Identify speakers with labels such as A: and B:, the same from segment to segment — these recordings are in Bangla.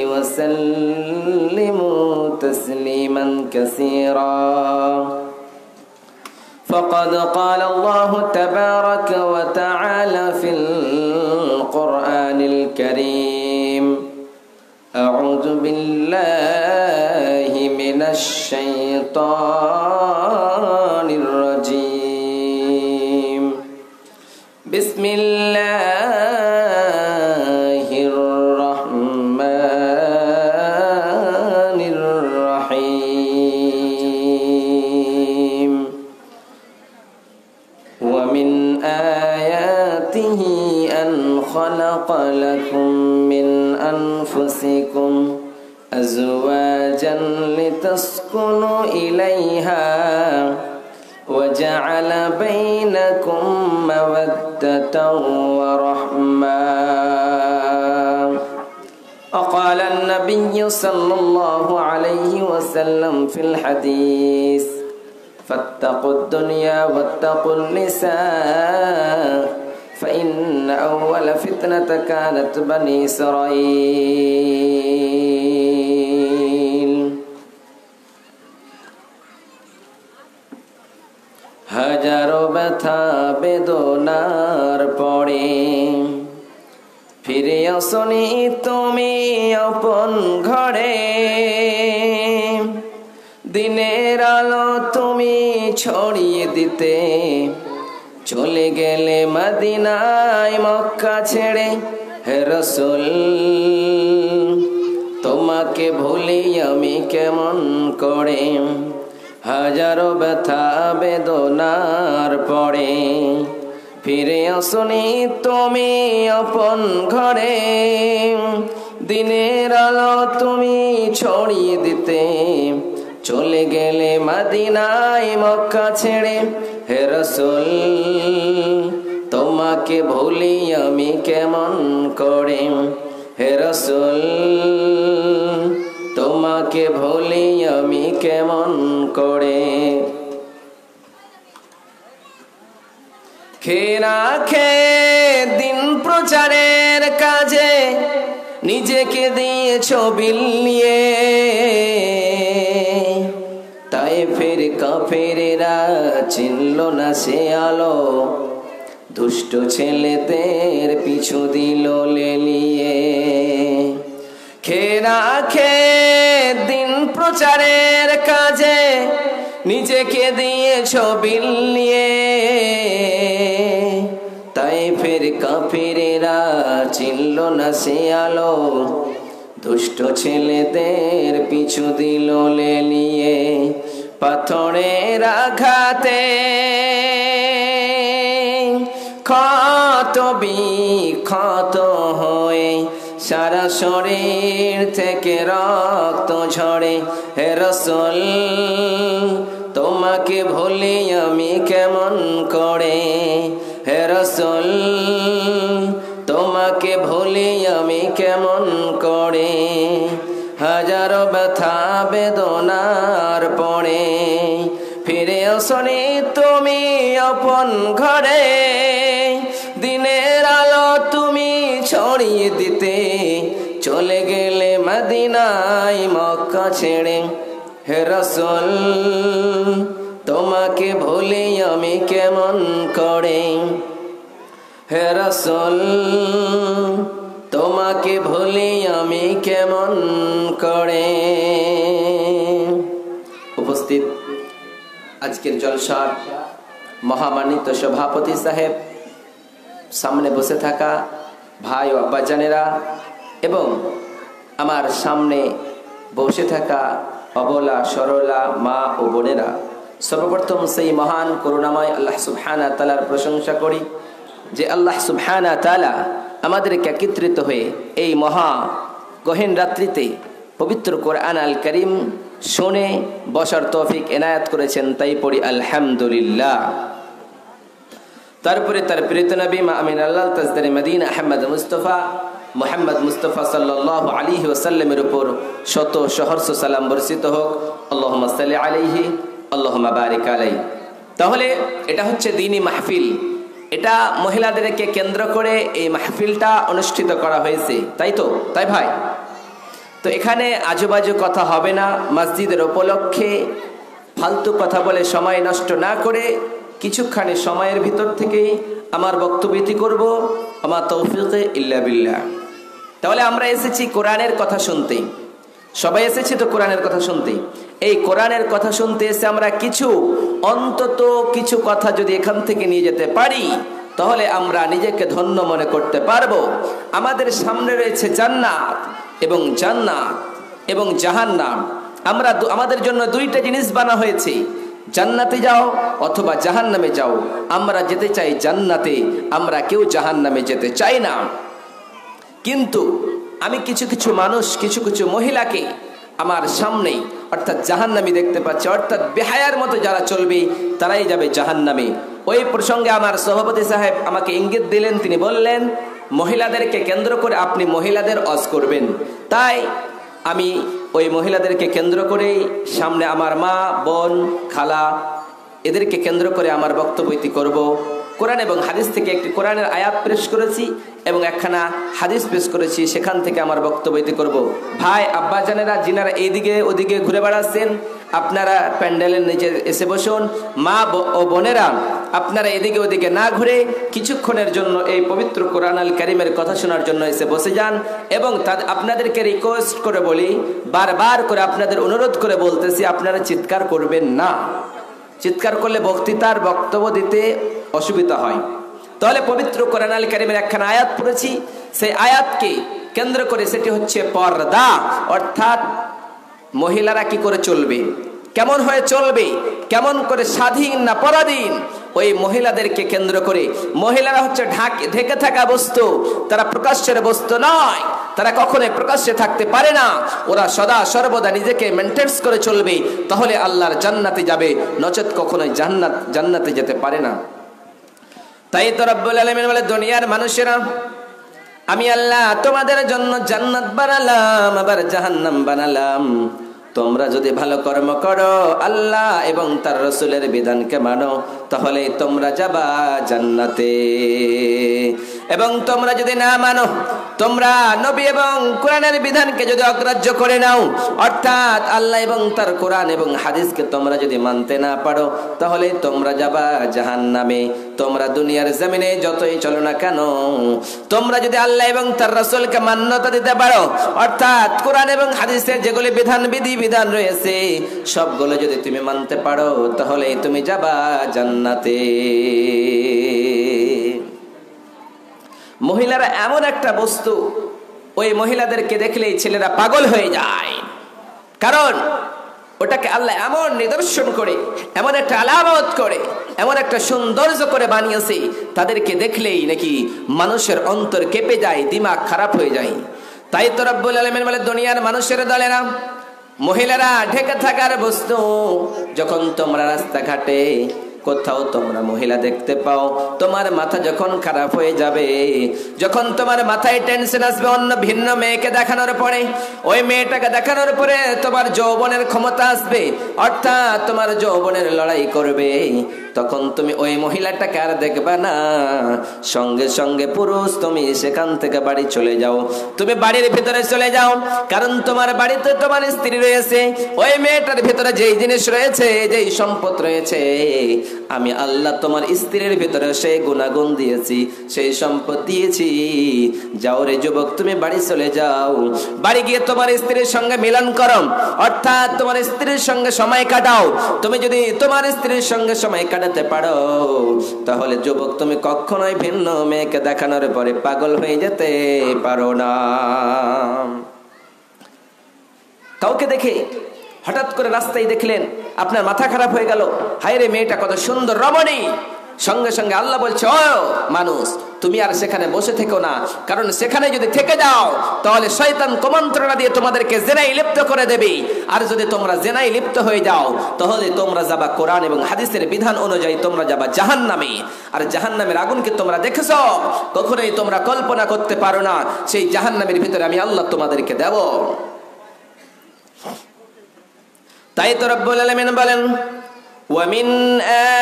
A: وسلموا تسليما كثيرا فقد قال الله تبارك وتعالى في القرآن الكريم أعوذ بالله من الشيطان الرجيم بسم الله الرحمن الرحيم ومن آياته أن خلق لكم من أنفسكم أزواجا لتسكنوا إليها وجعل بينكم مودة ورحمة وقال النبي صلى الله عليه وسلم في الحديث فاتقوا الدنيا واتقوا النساء فإن أول فتنة كانت بني إسرائيل হাজারো ব্যথা বেদনার পরে ফিরে আসনি তুমি আপন ঘরে দিনের আলো তুমি ছড়িয়ে দিতে চলে গেলে মদিনায় মক্কা ছেড়ে হে রাসূল তোমাকে ভুলি আমি কেমন করে হাজারো ব্যথা বেদনার পরে ফিরে আসনি তুমি আপন ঘরে দিনের আলো তুমি ছড়িয়ে দিতে চলে গেলে মদিনায় মক্কা ছেড়ে হে রাসূল তোমাকে ভুলি আমি কেমন করে হে রাসূল তোমাকে ভুলি আমি কেমন করে খেয়ে না খেয়ে দিন প্রচারের কাজে নিজেকে দিয়েছো বিলিয়ে তাই ফের কাফেরেরা চিনল না সে আলো দুষ্ট ছেলেদের পিছু দিল লেলিয়ে খেয়ে না খেয়ে দিন প্রচারের কাজে নিজেকে দিয়েছো বিলিয়ে তাই ফের কাফেরেরা চিনল না সে আলো দুষ্ট ছেলেদের পিছু দিল লেলিয়ে পাথরের আঘাতে ক্ষত বিক্ষত হয়ে সারা শরীর থেকে রক্ত ঝরে হে রাসূল তোমাকে ভুলি আমি কেমন করে হে রাসূল তোমাকে ভুলি আমি কেমন করে হাজারো ব্যথা বেদনার পরে ফিরে আসনি তুমি আপন ঘরে দিনের আলো তুমি ছড়িয়ে দিতে চলে গেলে মদিনায় মক্কা ছেড়ে হে রাসূল তোমাকে ভুলি আমি কেমন করে হে রাসূল তোমাকে ভুলি আমি কেমন করে উপস্থিত আজকের জলসার মহামান্বিত সভাপতি সাহেব সামনে বসে থাকা ভাই ও আব্বাজানেরা এবং আমার সামনে বসে থাকা অবলা সরলা মা ও বোনেরা সর্বপ্রথম সেই মহান করুণাময় আল্লাহ সুবহানাহু ওয়া তাআলার প্রশংসা করি যে আল্লাহ সুবহানাহু ওয়া তাআলা আমাদেরকে একত্রিত হয়ে এই মহা গহীন রাত্রিতে পবিত্র কোরআন আল কারীম শুনে বসার তৌফিক এনায়েত করেছেন তাই পড়ি আলহামদুলিল্লাহ তারপরে তার প্রিয় নবী মা আমিনাল্লাহ তাজদারে মদিনা মুহাম্মদ মুস্তাফা সাল্লাল্লাহু আলাইহি ওয়াসাল্লামের উপর শত সহস্র সালাম বর্ষিত হোক আল্লাহুম্মা সাল্লি আলাইহি আল্লাহুম্মা বারিক আলাইহি তাহলে এটা হচ্ছে দ্বীনি মাহফিল এটা মহিলাদেরকে কেন্দ্র করে এই মাহফিলটা অনুষ্ঠিত করা হয়েছে তাই তো তাই ভাই তো এখানে আজুবাজু কথা হবে না। মসজিদের উপলক্ষে ফালতু কথা বলে সময় নষ্ট না করে কিছুখানি সময়ের ভিতর থেকেই আমার বক্তব্যটি করব। আমার তৌফিকে ইল্লা বিল্লাহ। তাহলে আমরা এসেছি কোরআনের কথা শুনতে, সবাই এসেছি তো কোরআনের কথা শুনতে। এই কোরআনের কথা শুনতে এসে আমরা অন্তত কিছু কথা যদি এখান থেকে নিয়ে যেতে পারি তাহলে আমরা নিজেকে ধন্য মনে করতে পারবো। আমাদের সামনে রয়েছে জান্নাত এবং জাহান্নাম। আমাদের জন্য দুইটা জিনিস বানা হয়েছে, জান্নাতে যাও অথবা জাহান্নামে যাও। আমরা যেতে চাই জান্নাতে, আমরা কেউ জাহান্নামে যেতে চাই না। কিন্তু আমি কিছু মানুষ, কিছু মহিলাকে আমার সামনেই অর্থাৎ জাহান্নামী দেখতে পাচ্ছি, অর্থাৎ বেহায়ার মতো যারা চলবে তারাই যাবে জাহান্নামে। ওই প্রসঙ্গে আমার সভাপতি সাহেব আমাকে ইঙ্গিত দিলেন, তিনি বললেন মহিলাদেরকে কেন্দ্র করে আপনি মহিলাদের ওয়াজ করবেন। তাই আমি ওই মহিলাদেরকে কেন্দ্র করেই সামনে আমার মা, বোন, খালা এদেরকে কেন্দ্র করে আমার বক্তব্যটি করব। কোরআন এবং হাদিস থেকে একটি কোরআনের আয়াত পেশ করেছি এবং একখানা হাদিস পেশ করেছি, সেখান থেকে আমার বক্তব্যটি করব। ভাই আব্বাজানেরা যিনারা এইদিকে ওদিকে ঘুরে বেড়াচ্ছেন আপনারা প্যান্ডেলের নিচে এসে বসুন। মা ও বোনেরা আপনারা এদিকে ওদিকে না ঘুরে কিছুক্ষণের জন্য এই পবিত্র কোরআন আল কারীমের কথা শোনার জন্য এসে বসে যান। এবং আপনাদেরকে রিকোয়েস্ট করে বলি, বারবার করে আপনাদের অনুরোধ করে বলতেছি, আপনারা চিৎকার করবেন না। চিৎকার করলে বক্তৃতার বক্তব্য দিতে অসুবিধা হয়। তাহলে পবিত্র কোরআন আল কারীমের একখানা আয়াত পড়েছি, সেই আয়াতকে কেন্দ্র করে সেটি হচ্ছে পর্দা, অর্থাৎ মহিলারা কি করে চলবে, কেমন হয়ে চলবে, কেমন করে স্বাধীন না পরাধীন, ওই মহিলাদেরকে কেন্দ্র করে। মহিলারা হচ্ছে ঢেকে থাকা বস্তু, তারা প্রকাশ্যের বস্তু নয়, তারা কখনোই প্রকাশ্যে থাকতে পারে না। ওরা সদা সর্বদা নিজেকে মেনটেন্স করে চলবে, তাহলে আল্লাহর জান্নাতে যাবে, নচেত কখনোই জান্নাতে যেতে পারে না। তাই তো রব্বুল আলামিন বলে, দুনিয়ার মানুষেরা আমি আল্লাহ তোমাদের জন্য জান্নাত বানালাম আবার জাহান্নাম বানালাম। তোমরা যদি ভালো কর্ম করো, আল্লাহ এবং তার রাসূলের বিধানকে মানো, তাহলে তোমরা যাবা জান্নাতে। এবং তোমরা যদি না মানো, তোমরা নবী এবং কোরআনের বিধানকে যদি অগ্রাহ্য করে নাও, অর্থাৎ আল্লাহ এবং তার কোরআন এবং হাদিসকে তোমরা যদি মানতে না পারো, তাহলে তোমরা যাবা জাহান্নামে। তোমরা দুনিয়ার জমিনে যতই চলো না কেন, তোমরা যদি আল্লাহ এবং তার রাসূলকে মান্যতা দিতে পারো, অর্থাৎ কোরআন এবং হাদিসের যেগুলি বিধান রয়েছে সবগুলো যদি তুমি মানতে পারো, তাহলে তুমি যাবা জান্নাতে। মহিলারা এমন একটা বস্তু, ওই মহিলাদেরকে দেখলেই ছেলেরা পাগল হয়ে যায়। কারণ ওটাকে আল্লাহ এমন নিদর্শন করে, এমন একটা আলামত করে, এমন একটা সৌন্দর্য করে বানিয়েছে, তাদেরকে দেখলেই নাকি মানুষের অন্তর কেঁপে যায়, দিমাগ খারাপ হয়ে যায়। তাই তো রব্বুল আলামিন বলে, দুনিয়ার মানুষের দলেরা মহিলারা ঢেকে থাকার বস্তু। যখন তোমরা রাস্তাঘাটে কোথাও তোমরা মহিলা দেখতে পাও, তোমার মাথা যখন খারাপ হয়ে যাবে, যখন তোমার মাথায় টেনশন আসবে অন্য ভিন্ন মেয়েকে দেখানোর পরে, ওই মেয়েটাকে দেখানোর পরে তোমার যৌবনের ক্ষমতা আসবে, অর্থাৎ তোমার যৌবনের লড়াই করবে, তখন তুমি ওই মহিলাটাকে আর দেখবে না। সঙ্গে সঙ্গে পুরুষ তুমি সেখান থেকে বাড়ি চলে যাও, তুমি বাড়ির ভিতরে চলে যাও। কারণ তোমার বাড়িতে তোমার স্ত্রী রয়েছে, ওই মেয়েটার ভিতরে যেই জিনিস রয়েছে, যেই সম্পদ রয়েছে, আমি আল্লাহ তোমার স্ত্রীর ভিতরে সেই গুণাগুণ দিয়েছি, সেই সম্পদ দিয়েছি। যাও রে যুবক, তুমি বাড়ি চলে যাও, বাড়ি গিয়ে তোমার স্ত্রীর সঙ্গে মিলন করো, অর্থাৎ তোমার স্ত্রীর সঙ্গে সময় কাটাও। তুমি যদি তোমার স্ত্রীর সঙ্গে সময় কাটাতে পারো, তাহলে যুবক তুমি কখনোই ভিন্ন মেয়েকে দেখানোর পরে পাগল হয়ে যেতে পারো না। কাউকে দেখে হঠাৎ করে রাস্তায় দেখলেন, আপনার মাথা খারাপ হয়ে গেল, হায় রে মেয়েটা কত সুন্দর রমণী, সঙ্গে সঙ্গে আল্লাহ বলছে, ও মানুষ, তুমি আর সেখানে বসে থেকো না। কারণ সেখানে যদি থেকে যাও, তাহলে শয়তান কুমন্ত্রণা দিয়ে তোমাদেরকে জেনায় লিপ্ত করে দেবে। আর যদি তোমরা জেনায় লিপ্ত হয়ে যাও, তাহলে তোমরা যাবা কোরআন এবং হাদিসের বিধান অনুযায়ী তোমরা যাবা জাহান্নামে। আর জাহান্নামের আগুনকে তোমরা দেখেছো, কখনোই তোমরা কল্পনা করতে পারো না সেই জাহান্নামের ভিতরে আমি আল্লাহ তোমাদেরকে দেব। তাই তো রব্বুল আলামিন বলেন, وَمِنْ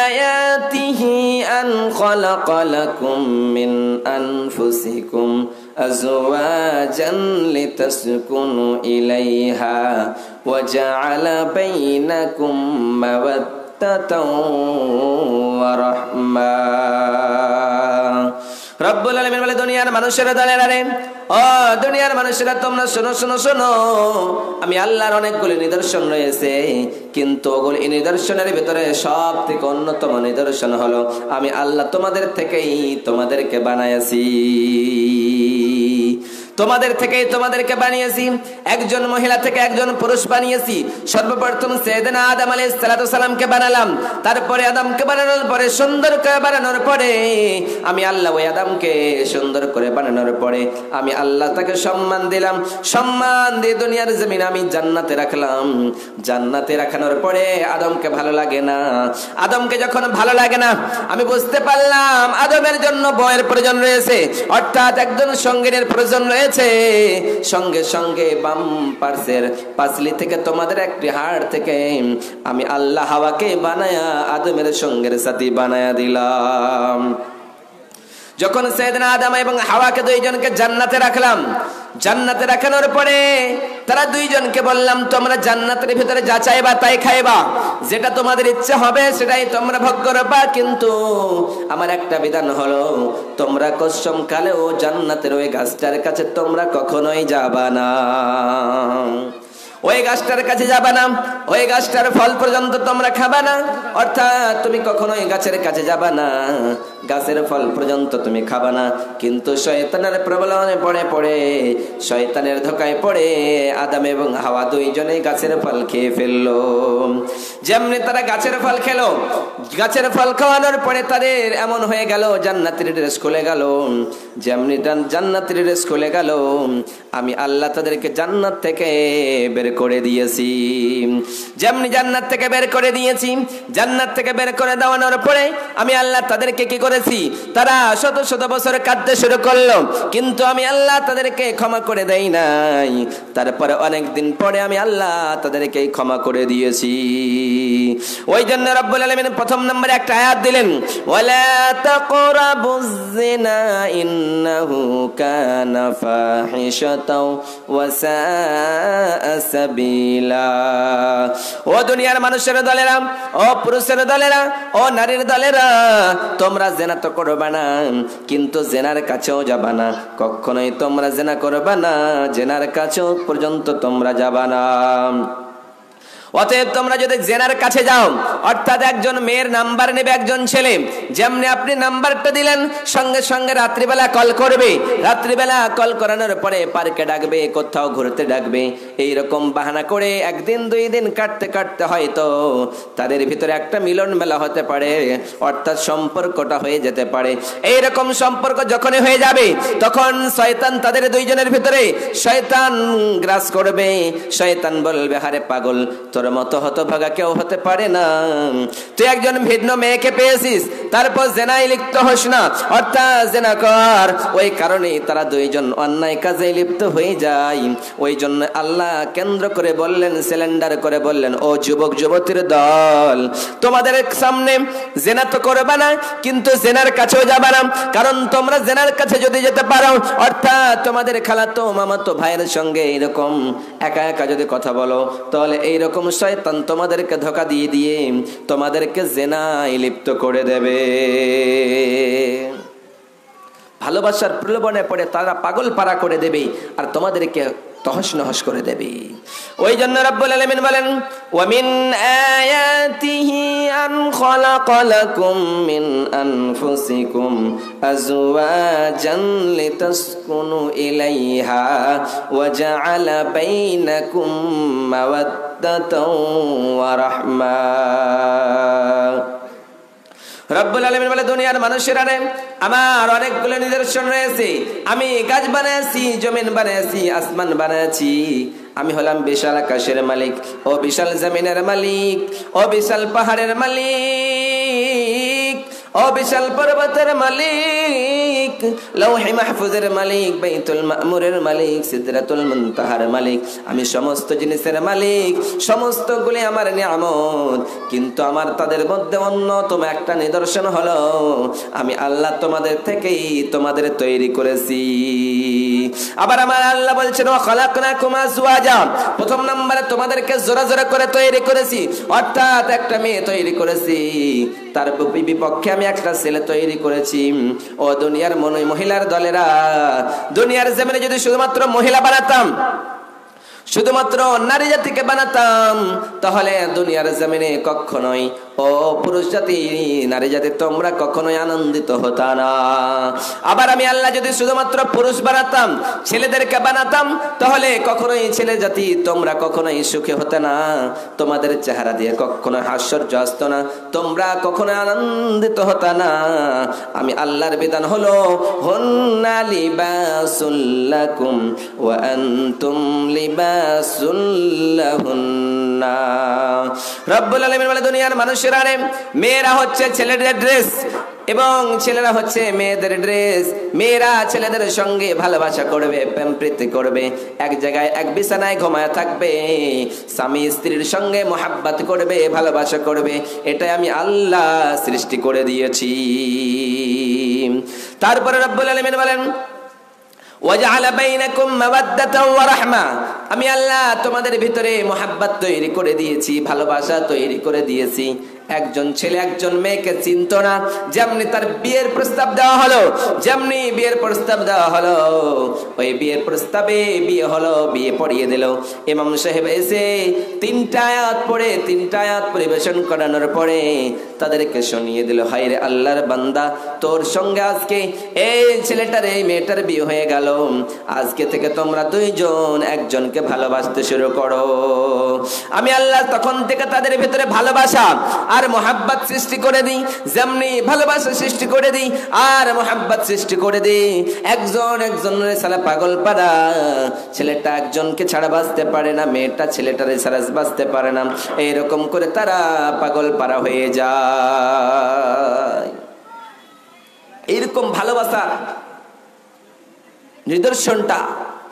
A: آيَاتِهِ أَنْ خَلَقَ لَكُم مِّنْ أَنفُسِكُمْ أزواجا لتسكنوا إليها وجعل بينكم مودة ورحمة রব্বুল আলামিন বলে দুনিয়ার মানুষেরা দলেরা রে ও দুনিয়ার মানুষেরা তোমরা শোনো শোনো শোনো আমি আল্লাহর অনেকগুলো নিদর্শন রয়েছে কিন্তু ওগুলো এই নিদর্শনের ভিতরে সবথেকে অন্যতম নিদর্শন হলো আমি আল্লাহ তোমাদেরকে বানাইছি তোমাদেরকে বানিয়েছি একজন মহিলা থেকে একজন পুরুষ বানিয়েছি সর্বপ্রথম সাইয়েদনা আদম আলাইহিস সালাতু সালামকে বানালাম তারপরে আদমকে বানানোর পরে সুন্দর করে বানানোর পরে আমি আল্লাহ ওই আদমকে সুন্দর করে বানানোর পরে আমি আল্লাহ তাকে সম্মান দিলাম সম্মান দিয়ে দুনিয়ার জমিনে আমি জান্নাতে রাখলাম জান্নাতে রাখানোর পরে আদমকে ভালো লাগে না আদমকে যখন ভালো লাগে না আমি বুঝতে পারলাম আদমের জন্য বউয়ের প্রয়োজন রয়েছে অর্থাৎ একজন সঙ্গিনীর প্রয়োজন রয়েছে সঙ্গে সঙ্গে বাম পার্শ্বের পাসলি থেকে তোমাদের একটি হাড় থেকে আমি আল্লাহ হাওয়াকে বানায়া আদমের সঙ্গের সাথী বানায়া দিলাম যখন সাইয়েদনা আদম এবং হাওয়াকে দুইজনকে জান্নাতে রাখলাম জান্নাতে রাখানোর পরে তারা দুইজনকে বললাম তোমরা জান্নাতের ভিতরে যা চাইবা তাই খাইবা যেটা তোমাদের ইচ্ছা হবে সেটাই তোমরা ভোগ করবা কিন্তু আমার একটা বিধান হলো তোমরা কসম কালেও জান্নাতের ওই গাছটার কাছে তোমরা কখনোই যাবা না ওই গাছটার কাছে যাবা না ওই গাছটার ফল পর্যন্ত তোমরা খাবা না অর্থাৎ তুমি কখনোই গাছের কাছে যাবা না গাছের ফল পর্যন্ত তুমি খাবা না কিন্তু শয়তানের প্রবলনে পড়ে শয়তানের ধোকায় পড়ে আদম এবং হাওয়া দুইজনেই গাছের ফল খেয়ে ফেললো যেমনি তারা গাছের ফল খেলো গাছের ফল খাওয়ানোর পরে তাদের এমন হয়ে গেল জান্নাতের ড্রেস খুলে গেল যেমনি জান্নাতের ড্রেস খুলে গেল আমি আল্লাহ তাদেরকে জান্নাত থেকে বের করে দিয়েছি যেমনি জান্নাত থেকে বের করে দিয়েছি জান্নাত থেকে বের করে দেওয়ানোর পরে আমি আল্লাহ তাদেরকে কি করেছি তারা শত শত বছর কাঁদতে শুরু করলো কিন্তু আমি আল্লাহ তাদেরকে ক্ষমা করে দেই নাই তারপরে অনেক দিন পরে আমি আল্লাহ তাদেরকে ক্ষমা করে দিয়েছি ওই জন্য রব্বুল আলামিন প্রথম নম্বরে একটা আয়াত দিলেন ওয়ালা তাকরাবুজ জিনা ইন্নাহু কানা ফাহিশাতাও ওয়া সাআ সাবিলা ও দুনিয়ার মানুষের দলেরা ও পুরুষের দলেরা ও নারীর দলেরা তোমরা জিনা তো করবা না কিন্তু জিনার কাছেও যাবা না কখনোই তোমরা জিনা করবা না জিনার কাছেও পর্যন্ত তোমরা যাবা না অতএব তোমরা যদি জেনার কাছে যাও অর্থাৎ একজন মেয়ের নাম্বার নেবে একজন ছেলে যেমনি আপনি নাম্বারটা দিলেন সঙ্গে সঙ্গে রাত্রিবেলা কল করবে রাত্রিবেলা কল করানোর পরে পার্কে ডাকবে কোথাও ঘুরতে ডাকবে এইরকম বাহানা করে একদিন দুই দিন কাটতে কাটতে হয়তো তাদের ভিতরে একটা মিলন মেলা হতে পারে অর্থাৎ সম্পর্কটা হয়ে যেতে পারে এইরকম সম্পর্ক যখনই হয়ে যাবে তখন শয়তান তাদের দুইজনের ভিতরে শয়তান গ্রাস করবে শয়তান বলবে হারে পাগল তোর মতো হতভাগা কেউ হতে পারে না তুই একজন ভিন্ন মেয়েকে পেয়েছিস তারপর জেনায় লিপ্ত হোস না অর্থাৎ জেনা কর ওই কারণেই তারা দুইজন অন্যায় কাজে লিপ্ত হয়ে যায় ওই জন্য আল্লাহ কেন্দ্র করে বললেন সিলিন্ডার করে বললেন ও যুবক যুবতীর দল তোমাদের সামনে জেনা তো করবে না কিন্তু জেনার কাছেও যাবে না কারণ তোমরা জেনার কাছে যদি যেতে পারো অর্থাৎ তোমাদের খালাতো মামাতো ভাইয়ের সঙ্গে এরকম একা একা যদি কথা বলো তাহলে এইরকম শয়তান তোমাদেরকে ধোঁকা দিয়ে দিয়ে তোমাদেরকে জিনায় লিপ্ত করে দেবে ভালোবাসার প্রলোভনে পড়ে তারা পাগল পারা করে দেবে আর তোমাদেরকে তহস নহস করে দেবে ওই জন্য রব্বুল আলামিন বলেন ওয়া মিন আয়াতিহি আন খালাকা লাকুম মিন আনফুসিকুম আজওয়াজান লিতাসকুনু ইলাইহা ওয়া জাআলা বাইনাকুম মাওয়াদ্দাতাও ওয়া রাহমা রব্বুল আলামিন বলে দুনিয়ার মানুষেরা আমার অনেকগুলো নিদর্শন রয়েছে আমি গাছ বানাইছি জমিন বানাইছি আসমান বানাইছি আমি হলাম বিশাল আকাশের মালিক ও বিশাল জমিনের মালিক ও বিশাল পাহাড়ের মালিক ও বিশাল পর্বতের মালিক লৌহে মাহফুজের মালিক বাইতুল মামুরের মালিক সিদরাতুল মুনতাহার মালিক আমি সমস্ত জিনিসের মালিক সমস্তগুলি আমার নিয়ামত কিন্তু আমার তাদের মধ্যে অন্যতম একটা নিদর্শন হলো আমি আল্লাহ তোমাদের থেকেই তোমাদের তৈরি করেছি আবার আমার আল্লাহ বলছেন ওয়া খালাকনাকুম আজওয়াজা, প্রথম নম্বরে তোমাদেরকে জোড়া জোড়া করে তৈরি করেছি, অর্থাৎ একটা মেয়ে তৈরি করেছি, তার বিপক্ষে আমি একটা ছেলে তৈরি করেছি। ও দুনিয়ার মহিলার দলেরা, দুনিয়ার জমিনে যদি শুধুমাত্র মহিলা বানাতাম, শুধুমাত্র নারী জাতিকে বানাতাম, তাহলে দুনিয়ার জমিনে কখনোই ও পুরুষ জাতি, নারী জাতি তোমরা কখনোই আনন্দিত হতা না। আবার আমি আল্লাহ যদি শুধুমাত্র পুরুষ বানাতাম, ছেলেদেরকে বানাতাম, তাহলে কখনোই ছেলে জাতি তোমরা কখনোই সুখী হতে না, তোমাদের চেহারা দিয়ে কখনো হাস্যর্য আসতো না, তোমরা কখনো আনন্দিত হতা না। আমি আল্লাহর বিধান হলো হুন্না লিবাসুল লাকুম ওয়া আনতুম লিবাসুল লাহুন্না। রব্বুল আলামিন বলে দুনিয়ার মানুষেরা, মেয়েরা হচ্ছে ছেলেদের ড্রেস এবং ছেলেরা হচ্ছে মেয়েদের ড্রেস। মেয়েরা ছেলেদের সঙ্গে ভালোবাসা করবে, প্রেম প্রীতি করবে, এক জায়গায় এক বিছানায় ঘুমায় থাকবে, স্বামী স্ত্রীর সঙ্গে মোহাব্বত করবে, ভালোবাসা করবে। এটাই আমি আল্লাহ সৃষ্টি করে দিয়েছি। তারপরে রব্বুল আলামিন বলেন ওয়াজআলা বাইনাকুম মাওয়াদ্দাতাও ওয়া রাহমা, আমি আল্লাহ তোমাদের ভিতরে মোহাব্বত তৈরি করে দিয়েছি, ভালোবাসা তৈরি করে দিয়েছি। একজন ছেলে একজন মেয়েকে চিনতো না, যেমনি তার বিয়ের প্রস্তাব দেওয়া হলো, যেমনি বিয়ের প্রস্তাব দেওয়া হলো, ওই বিয়ের প্রস্তাবে বিয়ে হলো, বিয়ে পড়িয়ে দিল। ইমাম সাহেব এসে তিনটা আয়াত পরিবেশন করানোর পরে তাদেরকে শুনিয়ে দিল, হায় রে আল্লাহর বান্দা, তোর সঙ্গে আজকে এই ছেলেটার এই মেয়েটার বিয়ে হয়ে গেল, আজকে থেকে তোমরা দুইজন একজনকে ভালোবাসতে শুরু করো। আমি আল্লাহ তখন থেকে তাদের ভিতরে ভালোবাসা আর মোহাব্বত সৃষ্টি করে দিই, যেমনি ভালোবাসা সৃষ্টি করে দিই আর মোহাব্বত সৃষ্টি করে দিই। একজনের সারা পাগল পারা, ছেলেটা একজনকে ছাড়া বাঁচতে পারে না, মেয়েটা ছেলেটারে ছাড়া বাঁচতে পারে না, এইরকম করে তারা পাগল পারা হয়ে যায়। এরকম ভালোবাসা নিদর্শনটা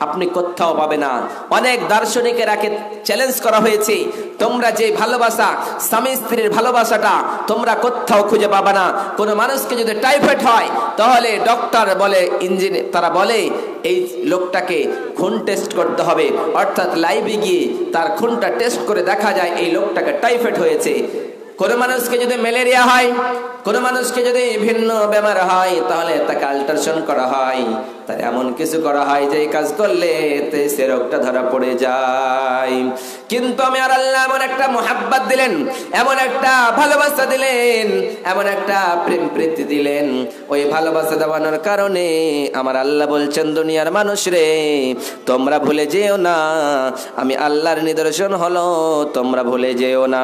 A: আপনি কোথাও পাবে না। অনেক দার্শনিকেরাকে চ্যালেঞ্জ করা হয়েছে, তোমরা যে ভালোবাসা, স্বামী স্ত্রীর ভালোবাসাটা তোমরা কোথাও খুঁজে পাবে না। কোনো মানুষকে যদি টাইফয়েড হয়, তাহলে ডক্টর বলে, তারা বলে এই লোকটাকে খুন টেস্ট করতে হবে, অর্থাৎ লাইভে গিয়ে তার খুনটা টেস্ট করে দেখা যায় এই লোকটাকে টাইফয়েড হয়েছে। কোনো মানুষকে যদি ম্যালেরিয়া হয়, কোনো মানুষকে যদি ভিন্ন বেমার হয়, তাহলে তাকে আল্ট্রাসাউন্ড করা হয়, তার এমন কিছু করা হয় যে কাজ করলে সে রোগটা ধরা পড়ে যায়। কিন্তু আমি আর আল্লাহ এমন একটা মোহাব্বত দিলেন, এমন একটা ভালোবাসা দিলেন, এমন একটা প্রেম প্রীতি দিলেন, ওই ভালোবাসা দেওয়ানোর কারণে আমার আল্লাহ বলছেন দুনিয়ার মানুষ রে, তোমরা ভুলে যেও না, আমি আল্লাহর নিদর্শন হলো তোমরা ভুলে যেও না।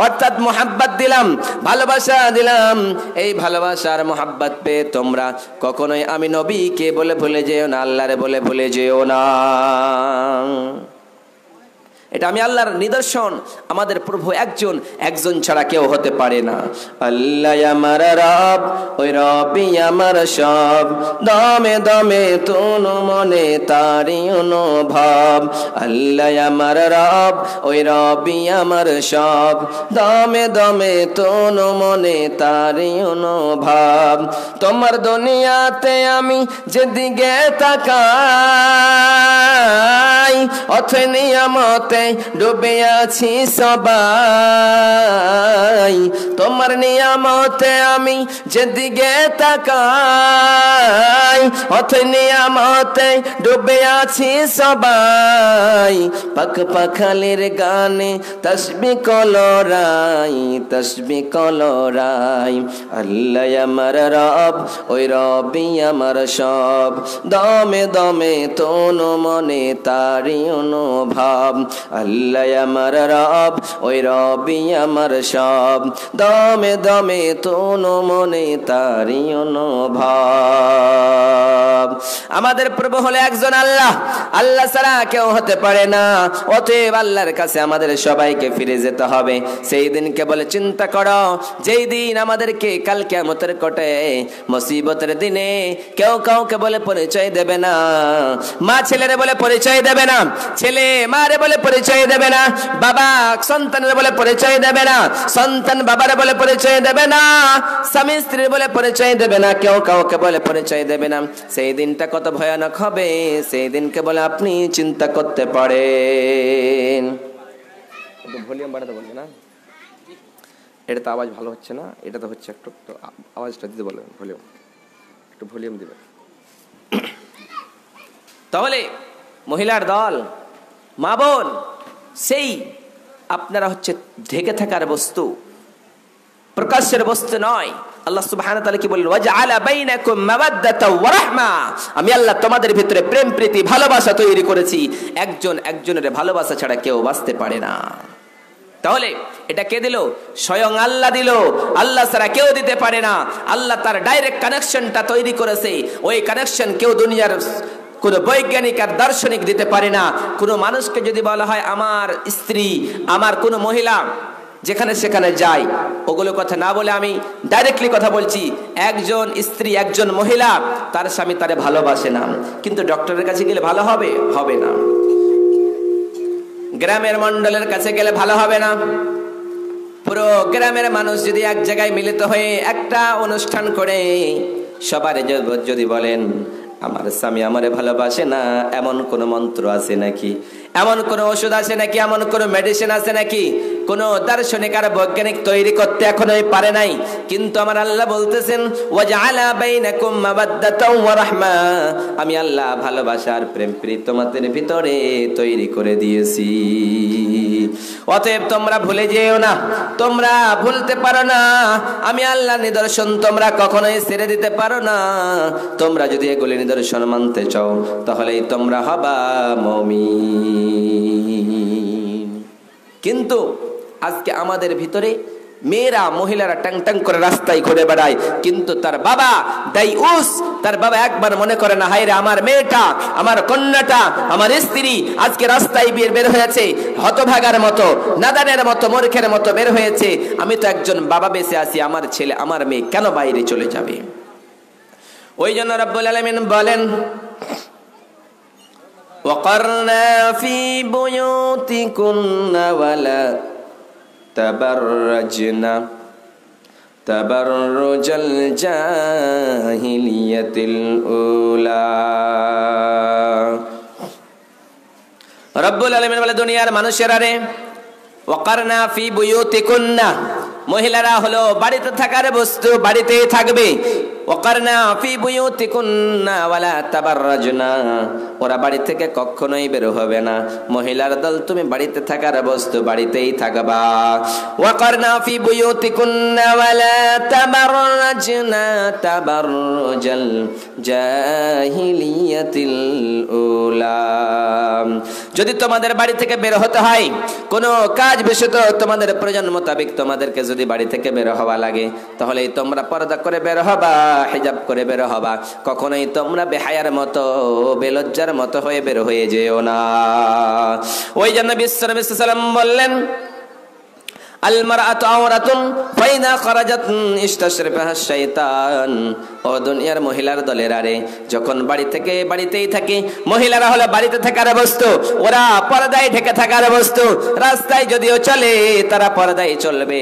A: অর্থাৎ মোহাব্বত দিলাম, ভালোবাসা দিলাম, এই ভালোবাসার মোহাব্বত পেয়ে তোমরা কখনোই আমি নবীকে বলে ভুলে যেও না, আল্লাহরে বলে ভুলে যেও না। এটা আমি আল্লাহর নিদর্শন। আমাদের প্রভু একজন ছাড়া কেউ হতে পারে না। আল্লাহ আমার রব, ওই রবই আমার সব, দমে দমে তনু মনে তারি অনুভব। আল্লাহ আমার রব, ওই রবই আমার সব, দমে দমে তনু মনে তারি অনুভব। তোমার দুনিয়াতে আমি যেদিকে তাকাই, অথৈ নিয়ামতে ডুবে আছি সবাই। তোমার নিয়ামতে আমি যেদিকে তাকাই, অথৈ নিয়ামতে ডুবে আছি সবাই। পাখ পাখালির গানে তসবিহ কলরাই, তসবিহ কলরাই। আল্লাহ আমার রব, ওই রবই আমার সব, দমে দমে তনু মনে তারি অনুভব। আল্লাহ আমার রব, ওই রবই আমার সব, দমে দমে তনু মনে তারি অনুভব। আমাদের প্রভু হলো একজন আল্লাহ, আল্লাহ ছাড়া কেউ হতে পারে না। অতএব আল্লাহর কাছে আমাদের সবাইকে ফিরে যেতে হবে। সেই দিনকে বলে চিন্তা করো, যেই দিন আমাদেরকে কাল কিয়ামতের কোটে মুসিবতের দিনে কেউ কাউকে বলে পরিচয় দেবে না। মা ছেলেরে বলে পরিচয় দেবে না, ছেলে মারে বলে পরিচয় দেবে না, বাবা সন্তানের বলে পরিচয় দেবে না, সন্তান বাবার বলে পরিচয় দেবে না, স্বামী স্ত্রীর বলে পরিচয় দেবে না, কেউ কাউকে বলে পরিচয় দেবে না। সেই দিনটা কত ভয়ানক হবে, সেই দিনকে বলে আপনি চিন্তা করতে পারেন। একটু ভলিউম বাড়াতে বলবে না, এটা তো আওয়াজ ভালো হচ্ছে না, এটা তো হচ্ছে একটু, তো আওয়াজটা দিতে বলবেন, ভলিউম একটু ভলিউম দিবে। তাহলে মহিলার দল, মা বোন, সেই আপনারা হচ্ছে ঢেকে থাকার বস্তু, প্রকাশের বস্তু নয়। আল্লাহ সুবহানাহু ওয়া তাআলা কি বললেন, ওয়াজআলা বাইনাকুম মাওয়াদ্দাতাও ওয়া রাহমা, আমি আল্লাহ তোমাদের ভিতরে প্রেম প্রীতি ভালোবাসা তৈরি করেছি, একজন একজনের ভালোবাসা ছাড়া কেউ বাঁচতে পারে না। তাহলে এটা কে দিল? স্বয়ং আল্লাহ দিল, আল্লাহ ছাড়া কেউ দিতে পারে না। আল্লাহ তার ডাইরেক্ট কানেকশনটা তৈরি করেছে, ওই কানেকশন কেউ দুনিয়ার কোন বৈজ্ঞানিক আর দার্শনিক দিতে পারে না। কোন মানুষকে যদি বলা হয় আমার স্ত্রী, আমার কোন মহিলা, যেখানে সেখানে যায়, ওগুলো কথা না বলে আমি ডাইরেক্টলি কথা বলছি, একজন স্ত্রী একজন মহিলা তার স্বামী তারে ভালোবাসে না, কিন্তু ডক্টরের কাছে গেলে ভালো হবে? হবে না। গ্রামের মন্ডলের কাছে গেলে ভালো হবে না। পুরো গ্রামের মানুষ যদি এক জায়গায় মিলিত হয়ে একটা অনুষ্ঠান করে সবার যদি বলেন আমার স্বামী আমারে ভালোবাসে না, এমন কোন মন্ত্র আছে নাকি? এমন কোন ওষুধ আছে নাকি? এমন কোন মেডিসিন আছে নাকি? কোন দার্শনিক আর বৈজ্ঞানিক তৈরি করতে এখনোই পারে নাই। কিন্তু আমার আল্লাহ বলতেছেন, ওয়াজআলা বাইনাকুম মাওয়াদ্দাতাও ওয়া রাহমা, আমি আল্লাহ ভালোবাসার প্রেম প্রীতি তোমাদের ভিতরে তৈরি করে দিয়েছি। অতএব তোমরা ভুলে যেও না, তোমরা ভুলতে পারো না, আমি আল্লাহ নিদর্শন তোমরা কখনোই ছেড়ে দিতে পারো না। তোমরা যদি এগুলি নিদর্শন মানতে চাও তাহলেই তোমরা হবা মুমিন। কিন্তু আজকে আমাদের ভিতরে মেয়েরা মহিলারা টাং টাং করে রাস্তায় ঘুরে বেড়ায়, কিন্তু তার বাবা দাইউস, তার বাবা একবার মনে করে না, হায় রে আমার মেয়েটা, আমার কন্যাটা, আমার স্ত্রী আজকে রাস্তায় বের হয়েছে, হতভাগার মতো, নাদানের মতো, মূর্খের মতো বের হয়েছে, আমি তো একজন বাবা বেঁচে আছি, আমার ছেলে আমার মেয়ে কেন বাইরে চলে যাবে? ওই জন্য রব্বুল আলামিন বলেন, ওয়াকারনা ফি বুয়ুতিকুন্না ওয়ালা তাবাররাজনা তাবাররুজাল জাহিলিয়াতিল উলা। রব্বুল আলামিন বলে, দুনিয়ার মানুষেরা রে, ওয়াকারনা ফি বুয়ুতিকুন্না, মহিলারা হলো বাড়িতে থাকার বস্তু, বাড়িতেই থাকবে। ওয়াকারনা ফি বুয়ুতিকুন্না ওয়ালা তাবাররাজনা, ওরা বাড়ি থেকে কখনোই বের হবে না। মহিলার দল, তুমি বাড়িতে থাকার বস্তু, বাড়িতেই থাকবা। ওয়াকারনা ফি বুয়ুতিকুন্না ওয়ালা তাবাররাজনা তাবাররুজাল জাহিলিয়াতিল উলা। যদি তোমাদের বাড়ি থেকে বের হতে হয়, কোনো কাজ বিষয় তো তোমাদের প্রয়োজন মোতাবেক তোমাদেরকে যদি বাড়ি থেকে বের হওয়া লাগে, তাহলে তোমরা পর্দা করে বের হবা, হিজাব করে বের হবা। কখনোই তোমরা বেহায়ার মতো, বেলজ্জার মতো হয়ে বের হয়ে যেও না। ওই জন্য বিশ্বনবী সাল্লাল্লাহু আলাইহি ওয়াসাল্লাম বললেন, আল মারআতু আওরাতুন ফাইদা খারাজাত ইস্তাশরাফাহা শাইতান। ও দুনিয়ার মহিলার দলের আরে, যখন বাড়ি থেকে বাড়িতেই থাকে, মহিলারা হলো বাড়িতে থাকার বস্তু, ওরা পর্দায় ঢেকে থাকার বস্তু। রাস্তায় যদিও চলে তারা পর্দায় চলবে,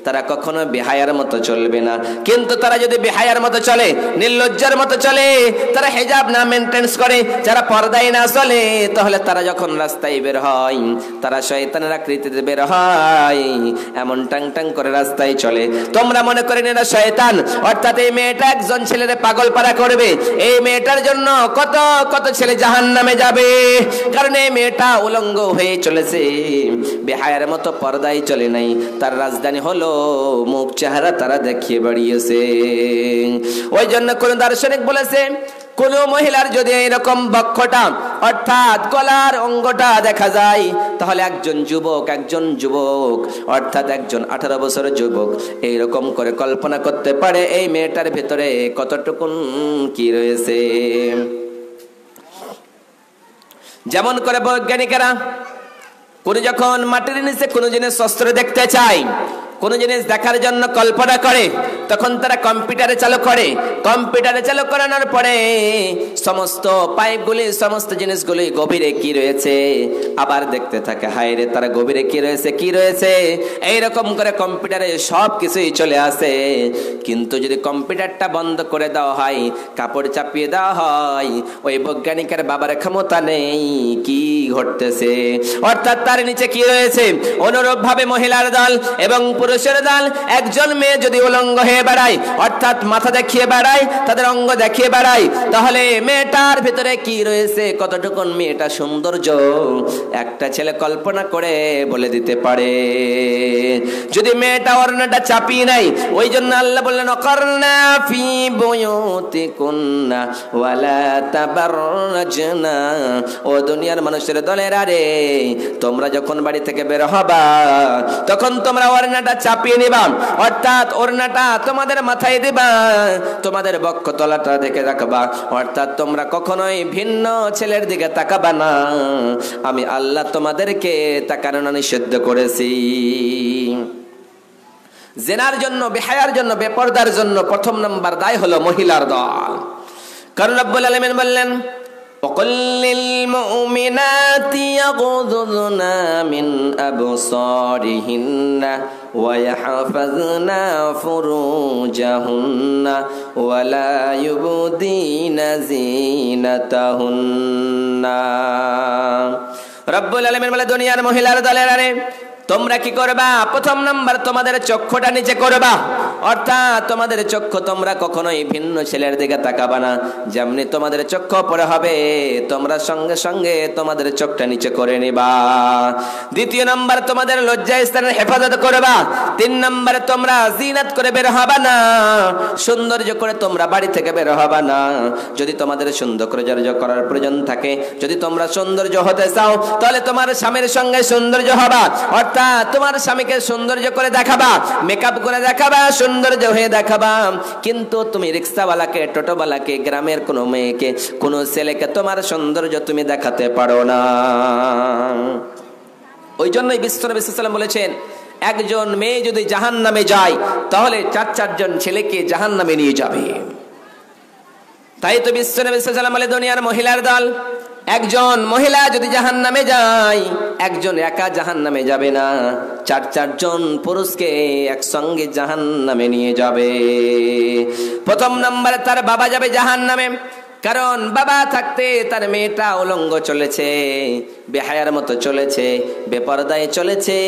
A: তারা কখনো বেহায়ার মতো চলবে না। কিন্তু তারা যদি বেহায়ার মতো চলে, নির্লজ্জার মতো চলে, তারা হিজাব না মেইনটেইন করে, যারা পর্দায় না চলে, তাহলে তারা যখন রাস্তায় বের হয়, তারা শয়তানের আকৃতিতে বের হয়, এমন টাং টাং করে রাস্তায় চলে। তোমরা মনে করেন এরা শয়তান, অর্থাৎ এই মেয়েটা একজন ছেলের পাগল পারা করবে, এই মেয়েটার জন্য কত কত ছেলে জাহান্নামে যাবে, কারণ এই মেয়েটা উলঙ্গ হয়ে চলেছে, বেহায়ার মতো পর্দায় চলে নাই। তার রাজধানী হলো মুখ চেহারা তারা দেখিয়ে বাড়িয়েছে। ওই জন্য কোন দার্শনিক বলেছে, কোন মহিলার যদি এরকম বক্ষটা অর্থাৎ গলার অঙ্গটা দেখা যায়, তাহলে একজন যুবক অর্থাৎ একজন 18 বছরের যুবক এইরকম করে কল্পনা করতে পারে এই মেয়েটার ভেতরে কতটুকুন কি রয়েছে। যেমন করে বৈজ্ঞানিকেরা কোন যখন মাটির নিচে কোন জিনিস অস্ত্র দেখতে চায়, কোন জিনিস দেখার জন্য কল্পনা করে, তখন তারা কম্পিউটারে চালু করে। কম্পিউটারে চালু করানোর পরে সমস্ত পাইপগুলি, সমস্ত জিনিসগুলি গভীরে কি রয়েছে আবার দেখতে থাকে, হায় রে তারা গভীরে কি রয়েছে কি রয়েছে, এইরকম করে কম্পিউটারে সব কিছুই চলে আসে। কিন্তু যদি কম্পিউটারটা বন্ধ করে দেওয়া হয়, কাপড় চাপিয়ে দেওয়া হয়, ওই বৈজ্ঞানিকের বাবার ক্ষমতা নেই কি ঘটতেছে। অর্থাৎ তার নিচে কি রয়েছে। অনুরূপ ভাবে মহিলার দল এবং পুরুষের দল, একজন মেয়ে যদি উলঙ্গ হয়ে বেড়ায়, অর্থাৎ মাথা দেখিয়ে বেড়ায়, তাদের অঙ্গ দেখিয়ে বেড়ায়, তাহলে মেয়েটার ভিতরে কি রয়েছে, কতটুকু মেয়েটা সৌন্দর্য, একটা ছেলে কল্পনা করে বলে দিতে পারে। যদি মেয়েটা ওড়নাটা চাপিয়ে নেয়, ওই জন্য আল্লাহ বললেন অকরনা ফি বুয়ুতিকুন্না ওয়ালা তাবাররাজনা। ও দুনিয়ার মানুষের দলের, আরে তোমরা যখন বাড়ি থেকে বের হবা, তখন তোমরা ওড়নাটা চাপিয়ে নিবা, অর্থাৎ ওড়নাটা তোমাদের মাথায় দিবা, তোমাদের বক্ষ তলাটা দেখে রাখবা, অর্থাৎ তোমরা কখনোই ভিন্ন ছেলের দিকে তাকাবা না। আমি আল্লাহ তোমাদেরকে তাকানো নিষিদ্ধ করেছি। জেনার জন্য, বেহায়ার জন্য, বেপরদার জন্য প্রথম নাম্বার দায় হলো মহিলার দল। কারণ রব্বুল আলামিন বললেন وقل للمؤمنات يغضضن من أبصارهن ويحفظن فروجهن ولا يبدين زينتهن। রব্বুল আলামিন বলে দুনিয়ার মহিলার দলের, আরে তোমরা কি করবা, প্রথম নাম্বার তোমাদের চক্ষুটা নিচে করবা, অর্থাৎ তোমাদের চক্ষু তোমরা কখনোই ভিন্ন ছেলের দিকে তাকাবা না। যেমনি তোমাদের চক্ষু পরে হবে, তোমরা সঙ্গে সঙ্গে তোমাদের চোখটা নিচে করে নিবা। দ্বিতীয় নাম্বার তোমাদের লজ্জা স্থানের হেফাজত করবা। তিন নাম্বারে তোমরা জিনাত করে বের হবা না, সৌন্দর্য করে তোমরা বাড়ি থেকে বের হবা না। যদি তোমাদের সৌন্দর্য করার প্রয়োজন থাকে, যদি তোমরা সৌন্দর্য হতে চাও, তাহলে তোমার স্বামীর সঙ্গে সৌন্দর্য হবা, অর্থাৎ তোমার স্বামীকে সৌন্দর্য করে দেখাবা, মেকআপ করে দেখাবা, সৌন্দর্য হয়ে দেখাবা। কিন্তু তুমি রিক্সাওয়ালাকে, টোটোওয়ালাকে, গ্রামের কোনো মেয়েকে, কোনো ছেলেকে তোমার সৌন্দর্য তুমি দেখাতে পারো না। ওই জন্যই বিশ্বনবী সাল্লাল্লাহু আলাইহি ওয়াসাল্লাম বলেছেন, একজন মেয়ে যদি জাহান্নামে যায়, তাহলে 4-4 ছেলেকে জাহান্নামে নিয়ে যাবে। তাই তো বিশ্বনবী সাল্লাল্লাহু আলাইহি ওয়াসাল্লাম বলে দুনিয়ার মহিলার দল, একজন মহিলা যদি জাহান্নামে যায়, একজন একা জাহান্নামে যাবে না, 4-4 পুরুষকে একসঙ্গে জাহান্নামে নিয়ে যাবে। প্রথম নম্বরে তার বাবা যাবে জাহান্নামে, কারণ বাবা থাকতে তার মেয়েটা উলঙ্গ চলেছে, বেহায়ার মতো চলেছে, বেপরদায় চলেছে,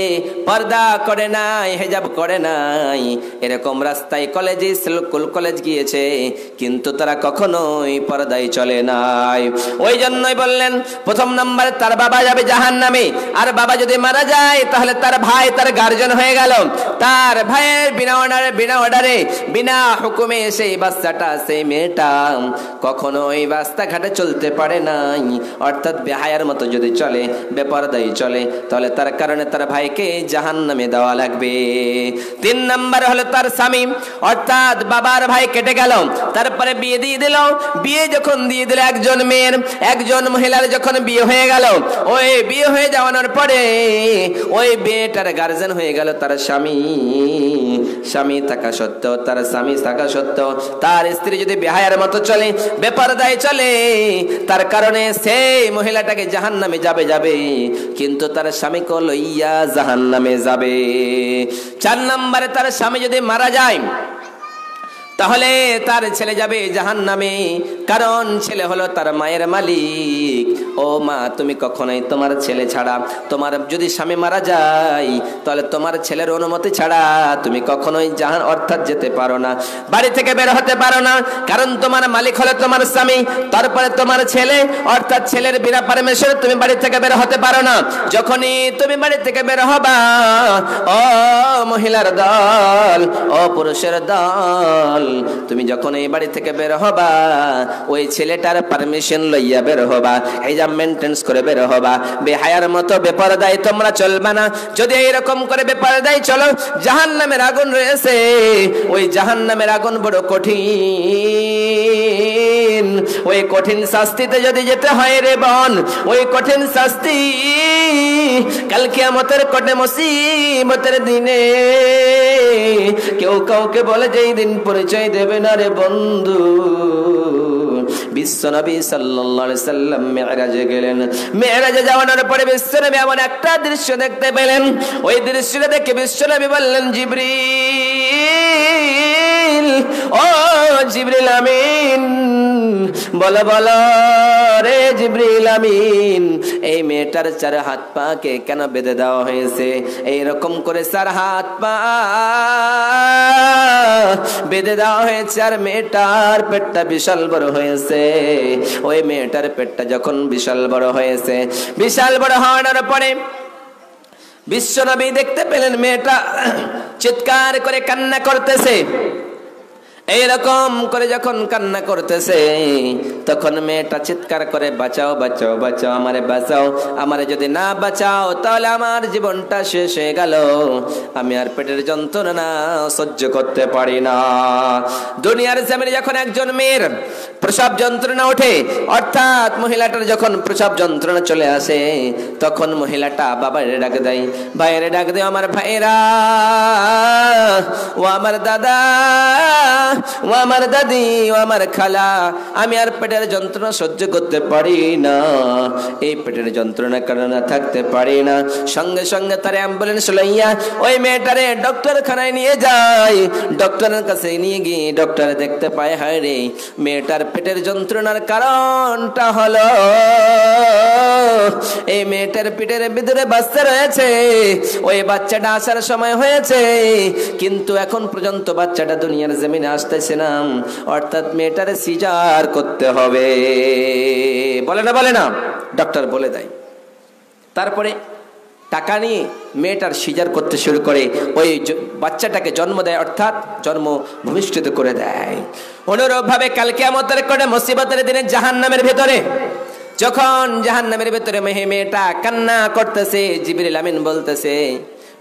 A: পর্দা করে নাই, হিজাব করে নাই, এরকম রাস্তায় কলেজে, স্কুল কলেজ গিয়েছে, কিন্তু তারা কখনোই পর্দায় চলে নাই। ওই জন্যই বললেন প্রথম নম্বরে তার বাবা যাবে জাহান্নামে। আর বাবা যদি মারা যায়, তাহলে তার ভাই তার গার্জিয়ান হয়ে গেল, তার ভাইয়ের বিনা অর্ডারে, বিনা হুকুমে সেই বাচ্চাটা, সেই মেয়েটা কখনো ওই রাস্তাঘাটে চলতে পারে নাই, অর্থাৎ বেহায়ার মতো যদি চলে, বেপরদাই চলে, তাহলে তার কারণে তার ভাইকে জাহান্নামে দেওয়া লাগবে। 3 নাম্বার হলো তার স্বামী, অর্থাৎ বাবার ভাই কেটে গেল, তারপরে বিয়ে দিয়ে দিল। বিয়ে যখন দিয়ে দিল, একজন মেয়ের, একজন মহিলার যখন বিয়ে হয়ে গেল, ওই বিয়ে হয়ে যাওয়ানোর পরে ওই মেয়েটার গার্জিয়ান হয়ে গেল তার স্বামী। স্বামী থাকা সত্ত্বেও, তার স্বামী থাকা সত্ত্বেও তার স্ত্রী যদি বেহায়ার মতো চলে, বেপরদায় চলে, তার কারণে সেই মহিলাটাকে জাহান্নামে যাবে, কিন্তু তার স্বামীকে লইয়া জাহান্নামে যাবে। 4 নম্বরে তার স্বামী যদি মারা যায়, তাহলে তার ছেলে যাবে জাহান্নামে, কারণ ছেলে হলো তার মায়ের মালিক। ও মা, তুমি কখনোই তোমার ছেলে ছাড়া, তোমার যদি স্বামী মারা যায়, তাহলে তোমার ছেলের অনুমতি ছাড়া তুমি কখনোই অর্থাৎ যেতে পারো না, বাড়ি থেকে বের হতে পারো না, কারণ তোমার মালিক হলো তোমার স্বামী, তারপরে তোমার ছেলে, অর্থাৎ ছেলের বিনা পারমিশনে তুমি বাড়ি থেকে বের হতে পারো না। যখনই তুমি বাড়ি থেকে বের হবা, ও মহিলার দল, ও পুরুষের দল, তুমি যখন এই বাড়ি থেকে বের হবা, ওই ছেলেটার পারমিশন লইয়া বের হবা, হিজাব মেইনটেন্স করে বের হবা। বেহায়ার মতো বেপরদায় তোমরা চলবা না। যদি এইরকম করে বেপরদায় চলো, জাহান্নামের আগুন রয়েছে, ওই জাহান্নামের আগুন বড় কঠিন, ওই কঠিন শাস্তিতে যদি যেতে হয় রে বোন, ওই কঠিন শাস্তি কাল কিয়ামতের কটে মুসিবতের দিনে কেউ কাউকে বলে যেই দিন পরিচয় দেবে না রে বন্ধু। বিশ্বনবী সাল্লাল্লাহু আলাইহি সাল্লাম মিরাজে গেলেন। মিরাজে যাওয়ার পরে বিশ্বনবী এমন একটা দৃশ্য দেখতে পেলেন। ওই দৃশ্যটা দেখে বিশ্বনবী বললেন, জিবরিল, ও জিবরিল আমিন, বলো বলো রে জিবরিল আমিন, এই মেয়েটার 4 হাত পা কে কেন বেঁধে দেওয়া হয়েছে? এইরকম করে 4 হাত পা বেঁধে দেওয়া হয়েছে, আর মেয়েটার পেটটা বিশাল বড় হয়েছে। ওই মেয়েটার পেটটা যখন বিশাল বড় হয়েছে, বিশাল বড় হওয়ার পরে বিশ্বনবী দেখতে পেলেন মেয়েটা চিৎকার করে কান্না করতেছে। এইরকম করে যখন কান্না করতেছে, তখন মেয়েটা চিৎকার করে, বাঁচাও বাঁচাও বাঁচাও, আমারে বাঁচাও, আমারে যদি না বাঁচাও তাহলে আমার জীবনটা শেষ হয়ে গেল, আমি আর পেটের যন্ত্রণা সহ্য করতে পারি না। দুনিয়ার জমিনে যখন একজন মেয়ের প্রসব যন্ত্রণা ওঠে, অর্থাৎ মহিলাটার যখন প্রসব যন্ত্রণা চলে আসে, তখন মহিলাটা বাবারে ডাক দেয়, ভাইয়েরে ডাক দেয়, আমার ভাইয়েরা, ও আমার দাদা, ও আমার দাদি, ও আমার খালা, আমি আর পেটের যন্ত্রণা সহ্য করতে পারি না, এই পেটের যন্ত্রণার কারণে থাকতে পারি না। সঙ্গে সঙ্গে তার অ্যাম্বুলেন্স লইয়া ওই মেয়েটারে ডক্টরখানায় নিয়ে যায়। ডক্টরের কাছে নিয়ে গিয়ে ডক্টর দেখতে পায়, হায় রে, মেয়েটার পেটের যন্ত্রণার কারণটা হলো এই মেয়েটার পেটের ভিতরে বাচ্চা রয়েছে, ওই বাচ্চাটা আসার সময় হয়েছে, কিন্তু এখন পর্যন্ত বাচ্চাটা দুনিয়ার জমিনে আসতেছে না, অর্থাৎ মেয়েটারে সিজার করতে হবে। বলে না বলে না, ডক্টর বলে দেয়। তারপরে টাকা নিয়ে মেয়েটার সিজার করতে শুরু করে, ওই বাচ্চাটাকে জন্ম দেয়, অর্থাৎ জন্ম ভূমিষ্ঠিত করে দেয়। অনুরূপভাবে কাল কিয়ামতের কোটে মুসিবতের দিনে জাহান্নামের ভেতরে, যখন জাহান্নামের ভেতরে মেয়েটা কান্না করতেছে, জিবরিল আমিন বলতেছে,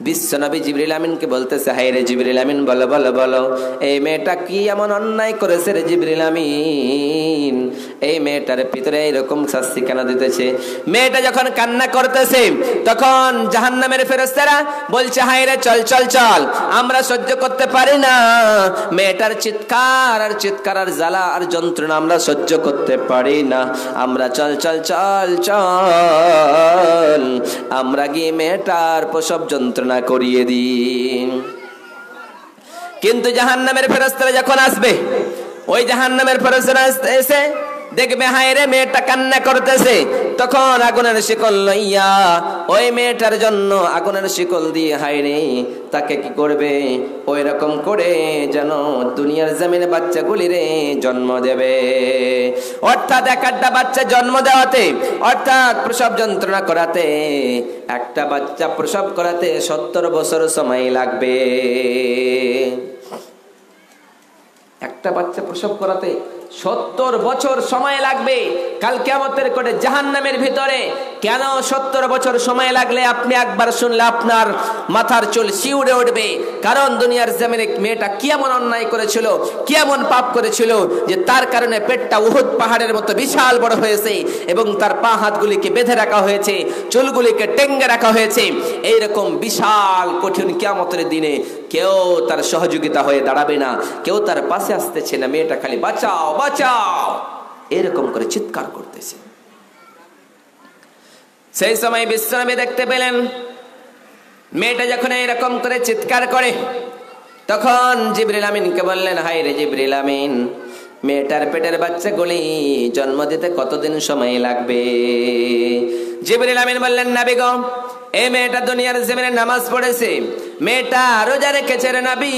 A: বিশ্বনবী জিবরিল আমিনকে বলতেছে, হায় রে জিবরিল আমিন, বলো বলো বলো, এই মেয়েটা কি এমন অন্যায় করেছে রে জিবরিল আমিন? এই মেয়েটার ভিতরে এরকম শাস্তি কেন দিতেছে? মেয়েটা যখন কান্না করতেছে, তখন জাহান্নামের ফেরেশতারা বলছে, হায় রে, চল চল চল, আমরা সহ্য করতে পারি না, মেয়েটার চিৎকার আর চিৎকার আর জ্বালা আর যন্ত্রণা আমরা সহ্য করতে পারি না, আমরা চল চল চল চল, আমরা গিয়ে মেয়েটার প্রসব যন্ত্রণা করিয়ে দিন। কিন্তু জাহান্নামের ফেরেশতারা যখন আসবে, ওই জাহান্নামের ফেরেশতারা এসে দেখবে, হায় রে, মেয়েটা কান্না করতেছে, তখন আগুনের শিকল লইয়া ওই মেয়েটার জন্য আগুনের শিকল দিয়ে, হায় রে, তাকে কি করবে? ওই রকম করে যেন দুনিয়ার জমিনে বাচ্চাগুলিরে জন্ম দেবে। অর্থাৎ একটা বাচ্চা জন্ম দেওয়াতে, অর্থাৎ প্রসব যন্ত্রণা করাতে, একটা বাচ্চা প্রসব করাতে 70 বছর সময় লাগবে। একটা বাচ্চা প্রসব করাতে 70 বছর সময় লাগবে। কাল কিয়ামতের কোটে জাহান্নামের ভিতরে কেন 70 বছর সময় লাগলে আপনি একবার শুনলে আপনার মাথার চুল শিউরে উঠবে। কারণ দুনিয়ার জমিনে মেয়েটা কি এমন অন্যায় করেছিল, কি এমন পাপ করেছিল, যে তার কারণে পেটটা উহুদ পাহাড়ের মতো বিশাল বড় হয়েছে, এবং তার পা হাতগুলিকে বেঁধে রাখা হয়েছে, চুলগুলিকে টেঙ্গে রাখা হয়েছে। এইরকম বিশাল কঠিন কিয়ামতের দিনে কেউ তার সহযোগিতা হয়ে দাঁড়াবে না, কেউ তার পাশে আসতেছে না, মেয়েটা খালি বাঁচাও বাঁচাও এরকম করে চিৎকার করতেছে। সেই সময় বিশ্বনবী দেখতে পেলেন মেয়েটা যখন এরকম করে চিৎকার করে, তখন জিবরিল আমিনকে বললেন, হায় রে জিবরিল আমিন, মেয়েটার পেটের বাচ্চাগুলি জন্ম দিতে কতদিন সময় লাগবে? জিবরিল আমিন বললেন, নবী গো, এই মেয়েটা দুনিয়ার জমিনে নামাজ পড়েছে, মেয়েটা রোজা রেখেছে রে নবী,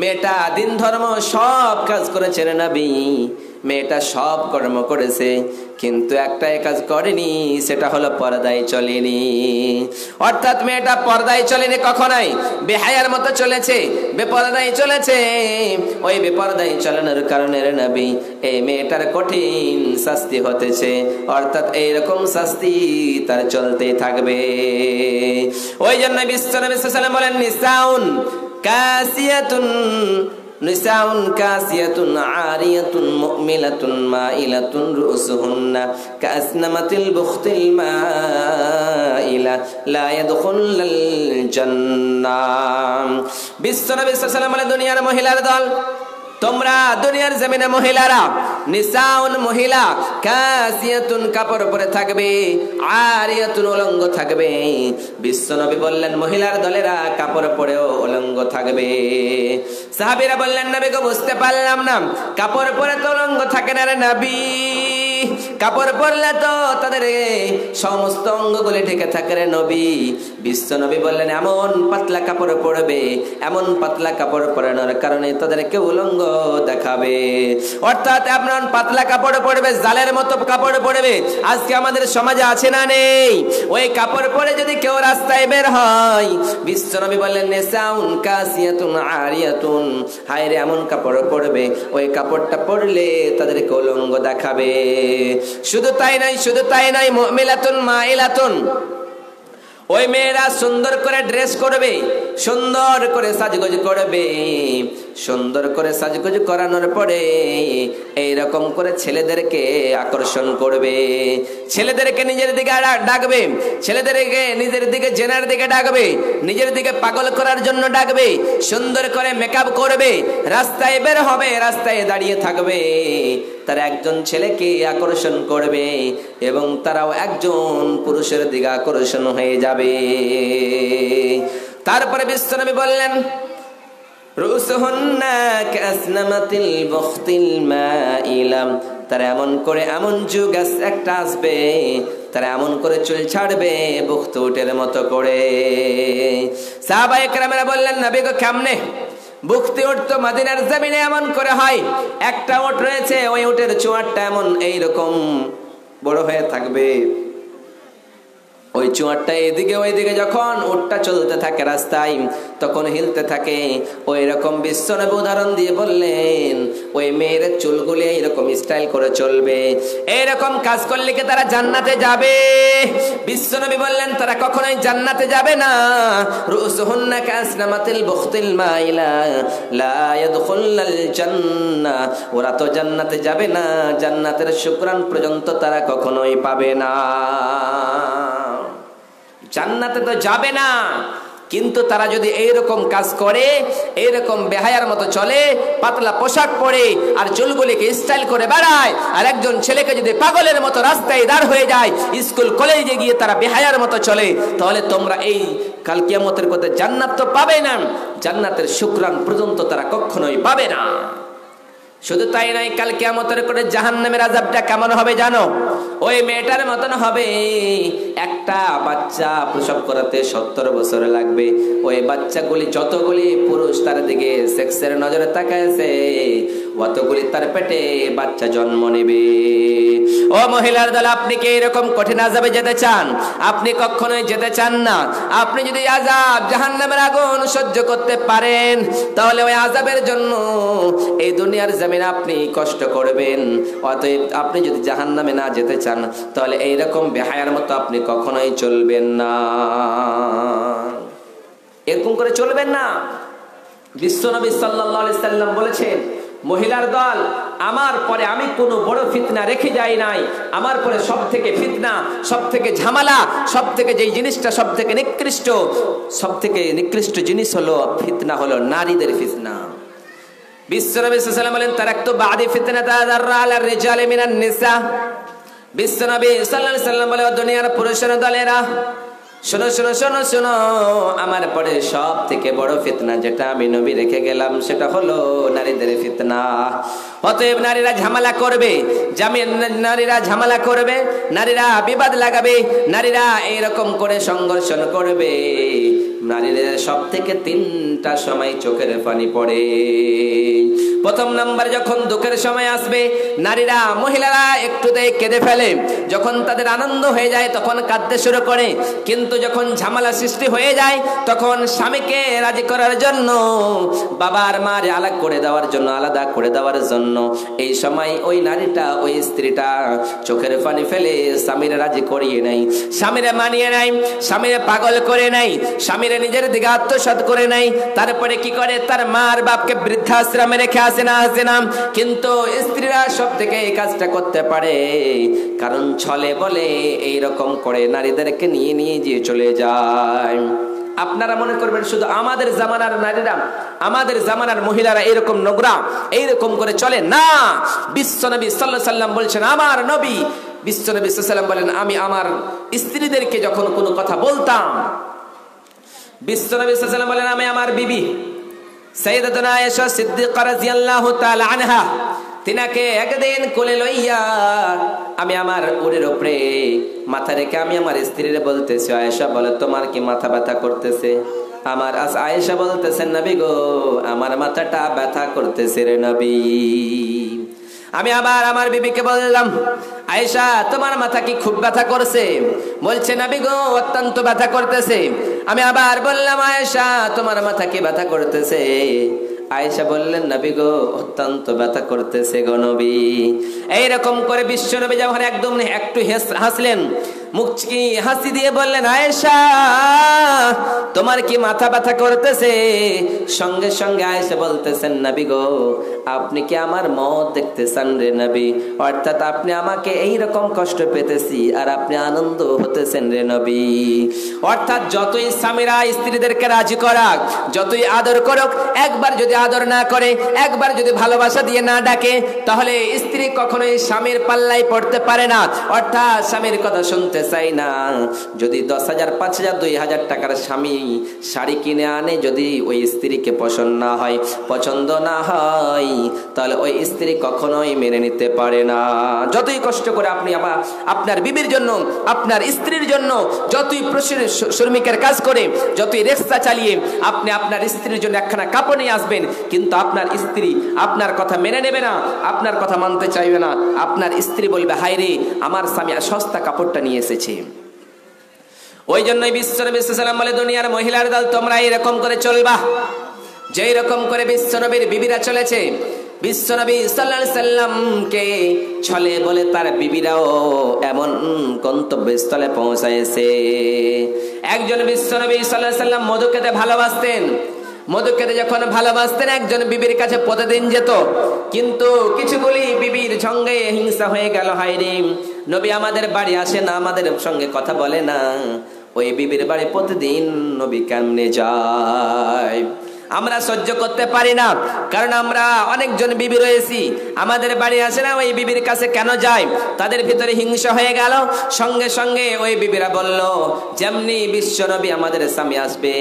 A: মেয়েটা দিন ধর্ম সব কাজ করেছে রে নবী, মেয়েটা সব কর্ম করেছে, কিন্তু একটাই কাজ করেনি, সেটা হলো পর্দায় চলেনি। অর্থাৎ মেয়েটা পর্দায় চলেনি, কখনোই বেহায়ার মতো চলেছে, বেপরদায় চলেছে। ওই বেপরদায় চালানোর কারণে রে নবী, এই মেয়েটার কঠিন শাস্তি হতেছে, অর্থাৎ এইরকম শাস্তি তার চলতেই থাকবে। ওই জন্য বিশ্বনবী সাল্লাল্লাহু আলাইহি ওয়াসাল্লাম বলেন, নিসাউন কাসিয়াতুন, নিসাউন কাসিয়াতুন আরিয়াতুন মুমিলাতুন মাইলাতুন রুসুহুন্না কাসনামাতিল বুখতিল মাইলা লা ইয়াদখুলুল জান্নাহ। বিশ্বনবী সাল্লাল্লাহু আলাইহি ওয়াসাল্লাম বলেন, দুনিয়ার মহিলার দল, তোমরা দুনিয়ার জমিনে মহিলারা, নিসাউন মহিলা, কাসিয়াতুন কাপড় পরে থাকবে, আরিয়াতুন উলঙ্গ থাকবে। বিশ্বনবী বললেন মহিলার দলেরা কাপড় পরেও উলঙ্গ থাকবে। সাহাবীরা বললেন নবী গো বুঝতে পারলাম না, কাপড় পরে তো উলঙ্গ থাকে না রে নবী, কাপড় পরলে তো তাদের সমস্ত অঙ্গগুলি ঢেকে থাকে রে নবী। বিশ্বনবী বললেন এমন পাতলা কাপড় পরবে, এমন পাতলা কাপড় পরানোর কারণে তাদেরকে উলঙ্গ দেখাবে। অর্থাৎ এমন পাতলা কাপড় পরবে, জালের মতো কাপড় পরবে। আজকে আমাদের সমাজে আছে না নেই? ওই কাপড় পরে যদি কেউ রাস্তায় বের হয়, বিশ্বনবী বললেন নিসাউন কাসিয়াতুন আরিয়াতুন, হায় রে এমন কাপড় পরবে, ওই কাপড়টা পরলে তাদেরকে উলঙ্গ দেখাবে। শুধু তাই নাই, শুধু তাই নাই, মুমিলাতুন মাইলাতুন, ওই মেয়েরা সুন্দর করে ড্রেস করবে, সুন্দর করে সাজগোজ করবে। সুন্দর করে সাজগোজ করানোর পরে এইরকম করে ছেলেদেরকে আকর্ষণ করবে, ছেলেদেরকে নিজের দিকে ডাকবে, ছেলেদেরকে নিজের দিকে জেনার দিকে ডাকবে, নিজের দিকে পাগল করার জন্য ডাকবে। সুন্দর করে মেকআপ করবে, রাস্তায় বের হবে, রাস্তায় দাঁড়িয়ে থাকবে, তারা একজন ছেলেকে আকর্ষণ করবে এবং তারাও একজন পুরুষের দিকে আকর্ষণ হয়ে যাবে। তারপরে বিশ্বনবী বললেন রুসুহুন্না কাসনামাতিল বুখতিল মাইলাম, তারা এমন করে, এমন যুগ একটা আসবে, তারা এমন করে চুল ছাড়বে বুখত উটের মতো করে। সাহাবায়ে কেরামেরা বললেন নবী গো কেমনে? বুখতি উট তো মদিনার জমিনে এমন করে হয়, একটা উট রয়েছে, ওই উটের চুয়ারটা এমন এইরকম বড় হয়ে থাকবে, ওই চুয়ারটা এদিকে ওইদিকে যখন উটটা চলতে থাকে রাস্তায় তখন হিলতে থাকে। ওই রকম বিশ্বনবী উদাহরণ দিয়ে বললেন ওই মেয়ের চুলগুলি এইরকম স্টাইল করে চলবে, এইরকম কাজ করলে কি তারা জান্নাতে যাবে? বিশ্বনবী বললেন তারা কখনোই জান্নাতে যাবে না। রুসুহুন্না কাসনামাতিল বুখতিল মাইলা লা ইয়াদখুলুল জান্নাহ, ওরা তো জান্নাতে যাবে না, জান্নাতের শুকরান পর্যন্ত তারা কখনোই পাবে না, জান্নাতে তো যাবে না। কিন্তু তারা যদি এইরকম কাজ করে, এইরকম বেহায়ার মতো চলে, পাতলা পোশাক পরে আর চুলগুলিকে স্টাইল করে বেড়ায়, আর একজন ছেলেকে যদি পাগলের মতো রাস্তায় দাঁড় হয়ে যায়, স্কুল কলেজে গিয়ে তারা বেহায়ার মতো চলে, তাহলে তোমরা এই কাল কিয়ামতের পথে জান্নাত তো পাবে না, জান্নাতের শুকরান পর্যন্ত তারা কখনোই পাবে না। শুধু তাই নয়, কাল কিয়ামতের করে জাহান্নামের আযাবটা কেমন হবে জানো? ওই মেয়েটার মতন হবে, একটা বাচ্চা প্রসব করাতে 70 বছর লাগবে। ওই বাচ্চাগুলি যতগুলি পুরুষ তার দিকে সেক্সের নজরে তাকায়ছে, অতগুলি তার পেটে বাচ্চা জন্ম নেবে। ও মহিলার দল, আপনি কি এরকম কঠিন আযাবে যেতে চান? আপনি কখনোই যেতে চান না। আপনি যদি আযাব, জাহান্নামের আগুন সহ্য করতে পারেন, তাহলে ওই আযাবের জন্য এই দুনিয়ার জমিনে আপনি কষ্ট করবেন। অতএব আপনি যদি জাহান্নামে না যেতে চান, তাহলে এইরকম বেহায়ার মতো আপনি কখনোই চলবেন না, এরকম করে চলবেন না। বিশ্বনবী সাল্লাল্লাহু আলাইহি সাল্লাম বলেছেন মহিলার দল, আমার পরে আমি কোনো বড় ফিতনা রেখে যাই নাই, আমার পরে সব থেকে ফিতনা, সব থেকে ঝামেলা, সব থেকে যেই জিনিসটা সব থেকে নিকৃষ্ট, সব থেকে নিকৃষ্ট জিনিস হলো ফিতনা, হলো নারীদের ফিতনা। বিশ্বনবী সাল্লাল্লাহু আলাইহি ওয়াসাল্লাম বলেন তারাকতু বাদি ফিতনাতা যাররা আলা রিজালি মিনান নিসা। বিশ্বনবী সাল্লাল্লাহু আলাইহি ওয়াসাল্লাম বলেন দুনিয়ার পুরুষের দলেরা শোনো শোনো শোনো শোনো, আমার পরে সব থেকে বড় ফিতনা যেটা আমি নবী রেখে গেলাম সেটা হলো নারীদের ফিতনা। অতএব নারীরা ঝামেলা করবে, নারীরা ঝামেলা করবে, নারীরা বিবাদ লাগাবে, নারীরা এইরকম করে সংঘর্ষণ করবে। নারীদের সব থেকে 3টা সময় চোখের পানি পড়ে। প্রথম নাম্বার, যখন দুঃখের সময় আসবে, নারীরা, মহিলারা একটুতেই কেঁদে ফেলে। যখন তাদের আনন্দ হয়ে যায় তখন কাঁদতে শুরু করে। কিন্তু যখন ঝামেলা সৃষ্টি হয়ে যায় তখন স্বামীকে রাজি করার জন্য, বাবার মার আলাদা করে দেওয়ার জন্য, আলাদা করে দেওয়ার জন্য এই সময় ওই নারীটা, ওই স্ত্রীটা চোখের পানি ফেলে স্বামীরা রাজি করিয়ে নেয়, স্বামীরা মানিয়ে নেয়, স্বামীরা পাগল করে নেয়, স্বামীরা নিজের দিকে আত্মসাৎ করে নেয়। তারপরে কি করে, তার মার বাপকে বৃদ্ধাশ্রমে রেখে আসে না। কিন্তু স্ত্রীরা সব থেকে এই কাজটা করতে পারে, কারণ ছলে বলে এইরকম করে নারীদেরকে নিয়ে যে চলে যায়। আপনারা মনে করবেন শুধু আমাদের জামানার নারীরা, আমাদের জামানার মহিলারা এরকম নোংরা, এইরকম করে চলে না। বিশ্বনবী সাল্লাল্লাহু আলাইহি সাল্লাম বলছেন, আমার নবী বিশ্বনবী সাল্লাল্লাহু আলাইহি সাল্লাম বলেন, আমি আমার স্ত্রীদেরকে যখন কোনো কথা বলতাম, বিশ্বনবী সাল্লাল্লাহু আলাইহি সাল্লাম বলেন, আমি আমার বিবি সাইয়্যিদাতুনা আয়েশা সিদ্দিকা রাদিয়াল্লাহু তাআলা আনহা, তিনাকে একদিন কোলে লইয়া আমি আমার উরের উপরে মাথা রেখে আমি আমার স্ত্রীর বলতেছি, আয়েশা বলে তোমার কি মাথা ব্যথা করতেছে? আমার আয়েশা বলতেছেন, নবী গো আমার মাথাটা ব্যথা করতেছে রে নবী। আমি আবার আমার বিবিকে বললাম, আয়েশা তোমার মাথা কি খুব ব্যথা করছে? বলছে, নবী গো অত্যন্ত ব্যথা করতেছে। আমি আবার বললাম, আয়েশা তোমার মাথা কি ব্যথা করতেছে? আয়েশা বললেন, নবী গো অত্যন্ত ব্যথা করতেছে গো নবী। এইরকম করে বিশ্ব নবী যখন একদম একটু হাসলেন, মুচকি হাসি দিয়ে বললেন, আয়েশা তোমার কি মাথা ব্যথা করতেছে? সঙ্গে সঙ্গে আয়েশা বলতেছেন, নবী গো আপনি কি আমার মত দেখতেছেন রে নবী? অর্থাৎ আপনি আমাকে এইরকম কষ্ট পেতেছি আর আপনি আনন্দ হতেছেন রে নবী। অর্থাৎ যতই স্বামীরা স্ত্রীদেরকে রাজি করাক, যতই আদর করুক, একবার যদি আদর না করে, একবার যদি ভালোবাসা দিয়ে না ডাকে, তাহলে স্ত্রী কখনোই স্বামীর পাল্লায় পড়তে পারে না। অর্থাৎ স্বামীর কথা শুনতে চাই না। যদি 10,000, 5,000, 2,000 টাকার স্বামী শাড়ি কিনে আনে, যদি ওই স্ত্রীকে পছন্দ না হয়, তাহলে ওই স্ত্রী কখনোই মেনে নিতে পারে না। যতই কষ্ট করে আপনি আপনার বিবির জন্য, আপনার স্ত্রীর জন্য যতই শ্রমিকের কাজ করে, যতই রিক্সা চালিয়ে আপনি আপনার স্ত্রীর জন্য একখানা কাপড় নিয়ে আসবেন, কিন্তু আপনার স্ত্রী আপনার কথা মেনে নেবে না, আপনার কথা মানতে চাইবে না। আপনার স্ত্রী বলবে, হায় রে আমার স্বামী সস্তা কাপড়টা নিয়ে এসেছে। ওই জন্যই বিশ্বনবী সাল্লাল্লাহু আলাইহি ওয়াসাল্লাম বলে, দুনিয়ার মহিলার দল তোমরা এরকম করে চলবা, যেই রকম করে বিশ্বনবীর বিবিরা চলেছে। বিশ্বনবী সাল্লাল্লাহু আলাইহি সাল্লামকে ছলে বলে তার বিবিরাও এমন গন্তব্যস্থলে পৌঁছায়ছে। একজন বিশ্বনবী সাল্লাল্লাহু আলাইহি সাল্লাম মধু খেতে ভালোবাসতেন। মধু খেতে যখন ভালোবাসতেন, একজন বিবির কাছে প্রতিদিন যেত, কিন্তু কিছুগুলি বিবির সঙ্গে হিংসা হয়ে গেল। হায় রে নবী আমাদের বাড়ি আসে না, আমাদের সঙ্গে কথা বলে না, ওই বিবির বাড়ি প্রতিদিন নবী কেমনে যায়? আমরা সহ্য করতে পারি না, কারণ আমরা অনেকজন বিবি রয়েছি, আমাদের বাড়ি আসে না, ওই বিবির কাছে কেন যায়? তাদের ভিতরে হিংসা হয়ে গেল। সঙ্গে সঙ্গে ওই বিবিরা বলল, যেমনি বিশ্ব নবী আমাদের স্বামী আসবে,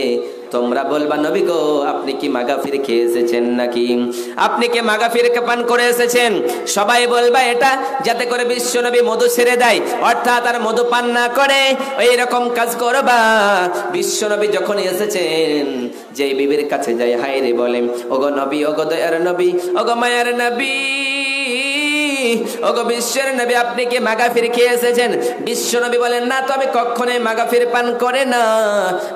A: তোমরা বলবা, নবী গো আপনি কি মাগাফির খেয়ে এসেছেন নাকি? আপনি কি মাগাফির পান করে এসেছেন? সবাই বলবা এটা, যাতে করে বিশ্ব নবী মধু ছেড়ে দেয়, অর্থাৎ আর মধু পান না করে। ওই রকম কাজ করবা। বিশ্ব নবী যখন এসেছেন, যে বিবির কাছে যাই, হায় রে বলেন, ওগো নবী, ওগো দয়ার নবী, ওগো মায়ার নবী, ওগো বিশ্বের নবী আপনি কি মাগাফির খেয়ে এসেছেন? বিশ্ব নবী বলেন, না তো আমি কখনোই মাগাফির পান করে না,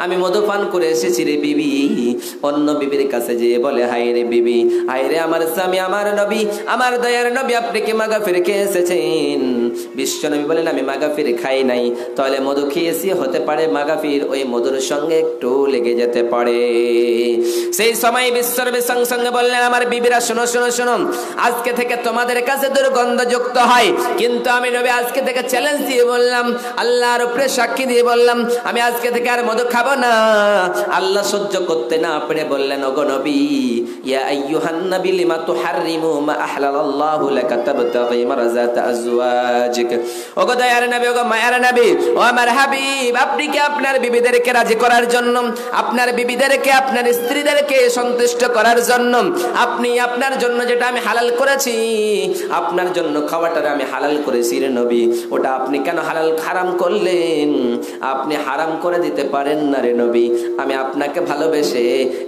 A: আমি মধু পান করে এসেছি রে বিবি। অন্য বিবির কাছে যেয়ে বলে, হায় রে বিবি, হায় রে আমার স্বামী, আমার নবী, আমার দয়ার নবী আপনি কি মাগাফির খেয়ে এসেছেন? বিশ্ব নবী বলেন, আমি মাগাফির খাই নাই। তাহলে মধু খেয়েছি, হতে পারে মাগাফির ওই মধুর সঙ্গে একটু লেগে যেতে পারে। সেই সময় বিশ্ব নবী সঙ্গে সঙ্গে বললেন, আমার বিবিরা শোনো শোনো শোনো, আজকে থেকে তোমাদের কাছে দুর্গন্ধযুক্ত হয়, কিন্তু আমি নবী আজকে থেকে চ্যালেঞ্জ দিয়ে বললাম, আল্লাহর উপরে সাক্ষী দিয়ে বললাম, আমি আজকে থেকে আর মধু খাবো না। আল্লাহ সহ্য করতে না পেরে বললেন, ওগো নবী, ইয়া আইয়ুহান নবী লিমা তুহাররিমু মা আহলাল্লাহু লাকা তাবতাগি মারযাত আজওয়াজিক। ওগো দয়ার নবী, ওগো মায়ার নবী, ও আমার হাবিব, আপনি কি আপনার বিবিদেরকে রাজি করার জন্য, আপনার বিবিদেরকে, আপনার স্ত্রীদেরকে সন্তুষ্ট করার জন্য, আপনি আপনার জন্য যেটা আমি হালাল করেছি, আপনার জন্য খাওয়াটা আমি হালাল করেছি রে নবী, ওটা আপনি কেন হারাম করলেন? আপনি হারাম করে দিতে পারেন না রে নবী। আমি আপনাকে ভালোবেসে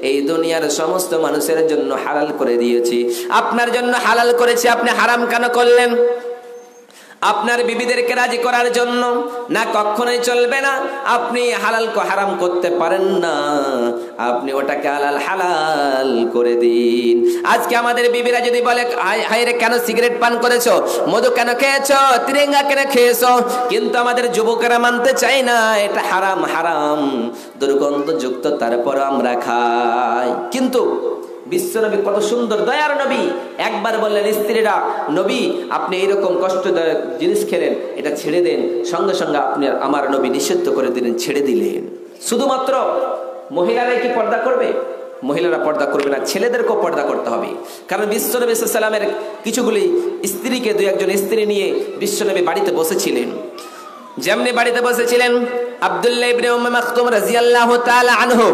A: এই দুনিয়ার সমস্ত মানুষের জন্য হালাল করে দিয়েছি, আপনার জন্য হালাল করেছি, আপনি হারাম কেন করলেন? আপনার বিবিদেরকে রাজি করার জন্য না, কখনোই চলবে না। আপনি হালাল হারাম করতে পারেন না, আপনি ওটাকে হালাল করে দিন। আজকে আমাদের বিবিরা যদি বলে, হায় রে কেন সিগারেট পান করেছো, মধু কেন খেয়েছো, তিরেঙ্গা কেন খেয়েছো, কিন্তু আমাদের যুবকেরা মানতে চাই না, এটা হারাম, হারাম দুর্গন্ধযুক্ত, তারপর আমরা খাই। কিন্তু বিশ্বনবী কত সুন্দর দয়ার নবী। একবার বললেন স্ত্রীরা, নবী আপনি এরকম কষ্টদায়ক জিনিস খেলেন, এটা ছেড়ে দেন। সঙ্গে সঙ্গে আপনি আমার নবী নিষিদ্ধ করে দিলেন, ছেড়ে দিলেন। শুধুমাত্র মহিলারাই কি পর্দা করবে? মহিলারা পর্দা করবে না, ছেলেদেরকেও পর্দা করতে হবে। কারণ বিশ্বনবী সাল্লাল্লাহু আলাইহি ওয়াসাল্লামের কিছুগুলি স্ত্রীকে, দুই একজন স্ত্রী নিয়ে বিশ্বনবী বাড়িতে বসেছিলেন। যেমনি বাড়িতে বসেছিলেন, আব্দুল্লাহ ইবনে উম্মে মাকতুম রাদিয়াল্লাহু তাআলা আনহু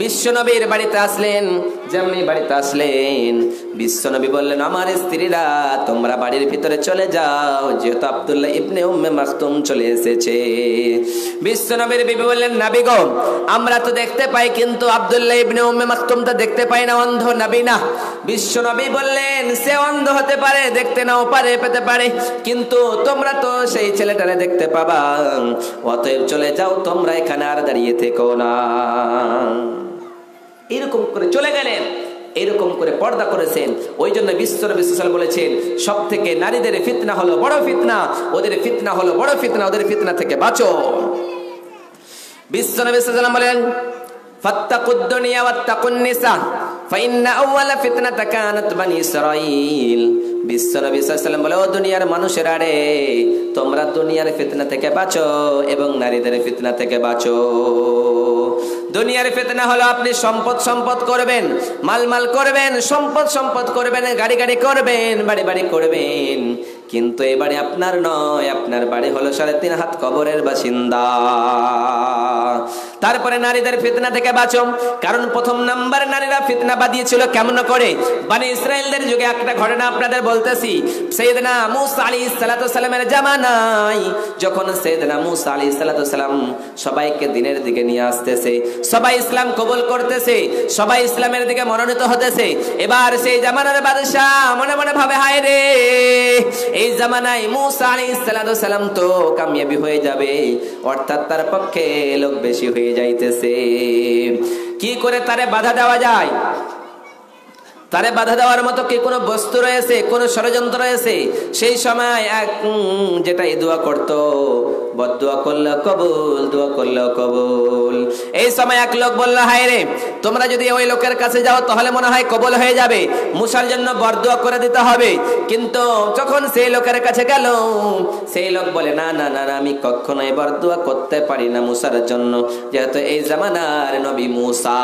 A: বিশ্বনবীর বাড়িতে আসলেন। যেমনি বাড়িতে আসলেন, বিশ্বনবী বললেন, আমার স্ত্রীরা তোমরা বাড়ির ভিতরে চলে যাও, যেহেতু আব্দুল্লাহ ইবনে উম্মে মাকতুম চলে এসেছে। বিশ্বনবীর বিবি বললেন, নবী গো, আমরা তো দেখতে পাই, কিন্তু আব্দুল্লাহ ইবনে উম্মে মাকতুম তো দেখতে পাই না, অন্ধ নবী না। বিশ্বনবী বললেন, সে অন্ধ হতে পারে, দেখতে নাও পারে, পেতে পারে, কিন্তু তোমরা তো সেই ছেলেটারে দেখতে পাবা, অতএব চলে যাও, তোমরা এখানে আর দাঁড়িয়ে থেকো না। এরকম করে চলে গেলেন, এরকম করে পর্দা করেছেন। ওই জন্য বিশ্বনবী সাল্লাল্লাহু আলাইহি ওয়াসাল্লাম বলেছেন, সব থেকে নারীদের ফিতনা হলো বড় ফিতনা, ওদের ফিতনা হলো বড় ফিতনা, ওদের ফিতনা থেকে বাঁচো। বিশ্বনবী সাল্লাল্লাহু আলাইহি ওয়াসাল্লাম বলেন, ফাত্তাকুদ দুনিয়া ওয়াত্তাকুন নিসা ফাইন্না আউওয়ালা ফিতনাতা কানাত বানি ইসরাঈল। বিশ্বনবী সাল্লাল্লাহু আলাইহি ওয়াসাল্লাম বলে, ও দুনিয়ার মানুষেরা রে, তোমরা দুনিয়ার ফিতনা থেকে বাঁচো এবং নারীদের ফিতনা থেকে বাঁচো। দুনিয়ার ফিতনা হলো আপনি সম্পদ করবেন, মাল করবেন, সম্পদ করবেন, গাড়ি করবেন, বাড়ি করবেন, কিন্তু এই বাড়ি আপনার নয়, আপনার বাড়ি হলো 3.5 হাত কবরের বাসিন্দা। তারপরে নারীদের ফিতনা থেকে বাঁচো, কারণ প্রথম নাম্বার নারীরা ফিতনা বাঁধিয়েছিল কেমন করে। বনি ইসরাইলদের যুগে একটা ঘটনা আপনাদের বলতেছি। সাইয়েদনা মূসা আলাইহিস সালাতু সালামের জামানায়, যখন সাইয়েদনা মূসা আলাইহিস সালাতু সালাম সবাইকে দিনের দিকে নিয়ে আসতেছে, সবাই ইসলাম কবুল করতেছে, সবাই ইসলামের দিকে মনোনীত হতেছে, এবার সেই জামানার বাদশা মনে মনে ভাবে, হায় রে, এই জামানায় মূসা আলাইহিস সালাতু সালাম তো কামিয়াবি হয়ে যাবে, অর্থাৎ তার পক্ষে লোক বেশি হয়ে যাইতেছে। কি করে তারে বাধা দেওয়া যায়? তারে বাধা দেওয়ার মতো কি কোনো বস্তু রয়েছে, কোনো ষড়যন্ত্র রয়েছে? সেই সময় এক যেটা দোয়া করতো, বদদোয়া করলে কবুল, দোয়া করলে কবুল। এই সময় এক লোক বলল, হায় রে, তোমরা যদি ওই লোকের কাছে যাও তাহলে মনে হয় কবুল হয়ে যাবে, মুসার জন্য বরদোয়া করে দিতে হবে। কিন্তু যখন সেই লোকের কাছে গেল, সেই লোক বলে, না না না, আমি কখনোই বরদোয়া করতে পারি না মুসার জন্য, যেহেতু এই জামানার নবী মুসা।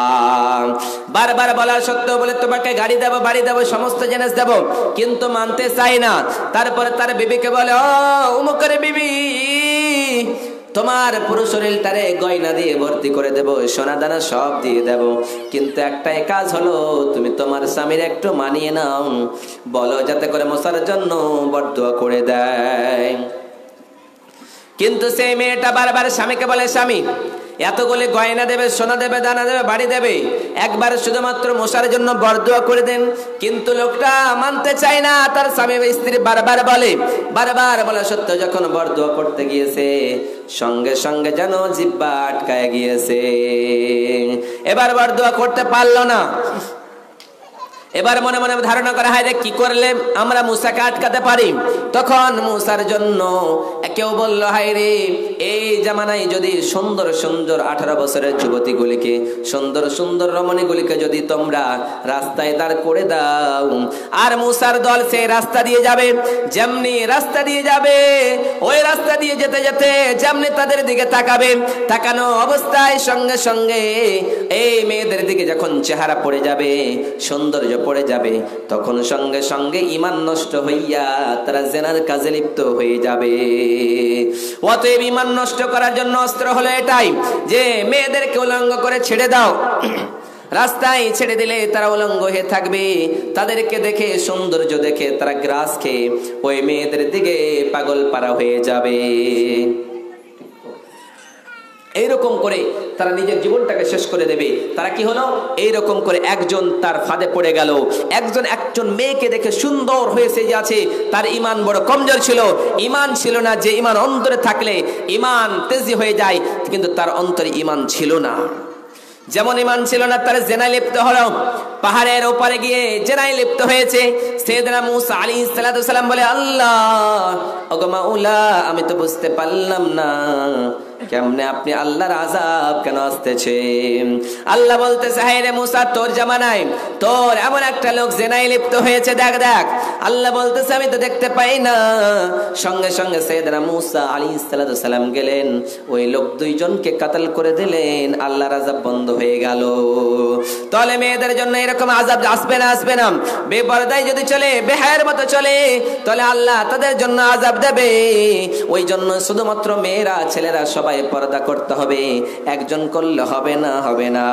A: বারবার বলার সত্ত্বেও বলে, তোমাকে গাড়ি দেব, বাড়ি দেব, সমস্ত জিনিস দেব, কিন্তু মানতে চাই না। তারপরে তার বিবিকে বলে, ও উমুকের বিবি, তোমার পুরো শরীরটারে গয়না দিয়ে ভর্তি করে দেব, সোনা দানা সব দিয়ে দেব, কিন্তু একটাই কাজ হলো, তুমি তোমার স্বামীর একটু মানিয়ে নাও, বলো যাতে করে মশার জন্য বরদোয়া করে দেয়। কিন্তু সেই মেয়েটা বারবার স্বামীকে বলে, স্বামী এতগুলি গয়না দেবে, সোনা দেবে, দানা দেবে, বাড়ি দেবে, একবার শুধুমাত্র মশার জন্য বরদোয়া করে দেন। কিন্তু লোকটা মানতে চায় না। তার স্বামী স্ত্রী বারবার বলা সত্ত্বেও যখন বরদোয়া করতে গিয়েছে, সঙ্গে সঙ্গে যেন জিহ্বা আটকায় গিয়েছে, এবার বরদোয়া করতে পারলো না। এবার মনে মনে ধারণা করা হয়, রে কি করলে আমরা মুসাকে আটকাতে পারি। তখন মুসার জন্য কেউ বলল, হায় রে, এই জামানায় যদি সুন্দর সুন্দর 18 বছরের যুবতীগুলিকে, সুন্দর সুন্দর রমণীগুলিকে যদি তোমরা রাস্তায় দাঁড় করে দাও, আর মুসার দল সেই রাস্তা দিয়ে যাবে, যেমনি রাস্তা দিয়ে যাবে, ওই রাস্তা দিয়ে যেতে যেতে যেমনি তাদের দিকে তাকাবে, তাকানো অবস্থায় সঙ্গে সঙ্গে এই মেয়েদের দিকে যখন চেহারা পড়ে যাবে, সৌন্দর্য পড়ে যাবে, তখন সঙ্গে সঙ্গে ঈমান নষ্ট হইয়া তারা জিনার কাজে লিপ্ত হয়ে যাবে। অতএব ঈমান নষ্ট করার জন্য অস্ত্র হলো এটাই যে মেয়েদেরকে উলঙ্গ করে ছেড়ে দাও। রাস্তায় ছেড়ে দিলে তারা উলঙ্গ হয়ে থাকবে, তাদেরকে দেখে, সৌন্দর্য দেখে তারা গ্রাস খেয়ে ওই মেয়েদের দিকে পাগল পারা হয়ে যাবে। এইরকম করে তারা নিজের জীবনটাকে শেষ করে দেবে। তারা কি হলো, এইরকম করে একজন তার ফাঁদে পড়ে গেল। একজন মেয়েকে দেখে সুন্দর হয়েছে যে আছে, তার ঈমান বড় কমজোর ছিল, ঈমান ছিল না। যে ঈমান অন্তরে থাকলে ঈমান তেজি হয়ে যায়, কিন্তু তার অন্তরে ঈমান ছিল না। যেমন ঈমান ছিল না, তার জেনায় লিপ্ত হলো, পাহাড়ের ওপারে গিয়ে জেনায় লিপ্ত হয়েছে। সাইয়েদনা মূসা আলাইহিস সালাতু সালাম বলে, আল্লাহ ওগো মাওলা, আমি তো বুঝতে পারলাম না কেমনে আপনি আল্লাহর আযাব কেন আসতেছে? আল্লাহ বলতেছে, হায় রে মুসা, তোর জামানায় তোর এমন একটা লোক জেনায় লিপ্ত হয়েছে, দেখ দেখ। আল্লাহ বলতেছে, আমি তো দেখতে পাই না। সঙ্গে সঙ্গে সাইয়েদনা মুসা আলাইহিস সালাম গেলেন, ওই লোক দুইজনকে কাতল করে দিলেন, আল্লাহর আযাব বন্ধ হয়ে গেল। তাহলে মেয়েদের জন্য এরকম আযাব আসবে না? আসবে না। বেপরদায় যদি চলে, বেহায়ের মতো চলে, তাহলে আল্লাহ তাদের জন্য আযাব দেবে। ওই জন্য শুধুমাত্র মেয়েরা, ছেলেরা সবাই পর্দা করতে হবে। একজন করলে হবে না, হবে না,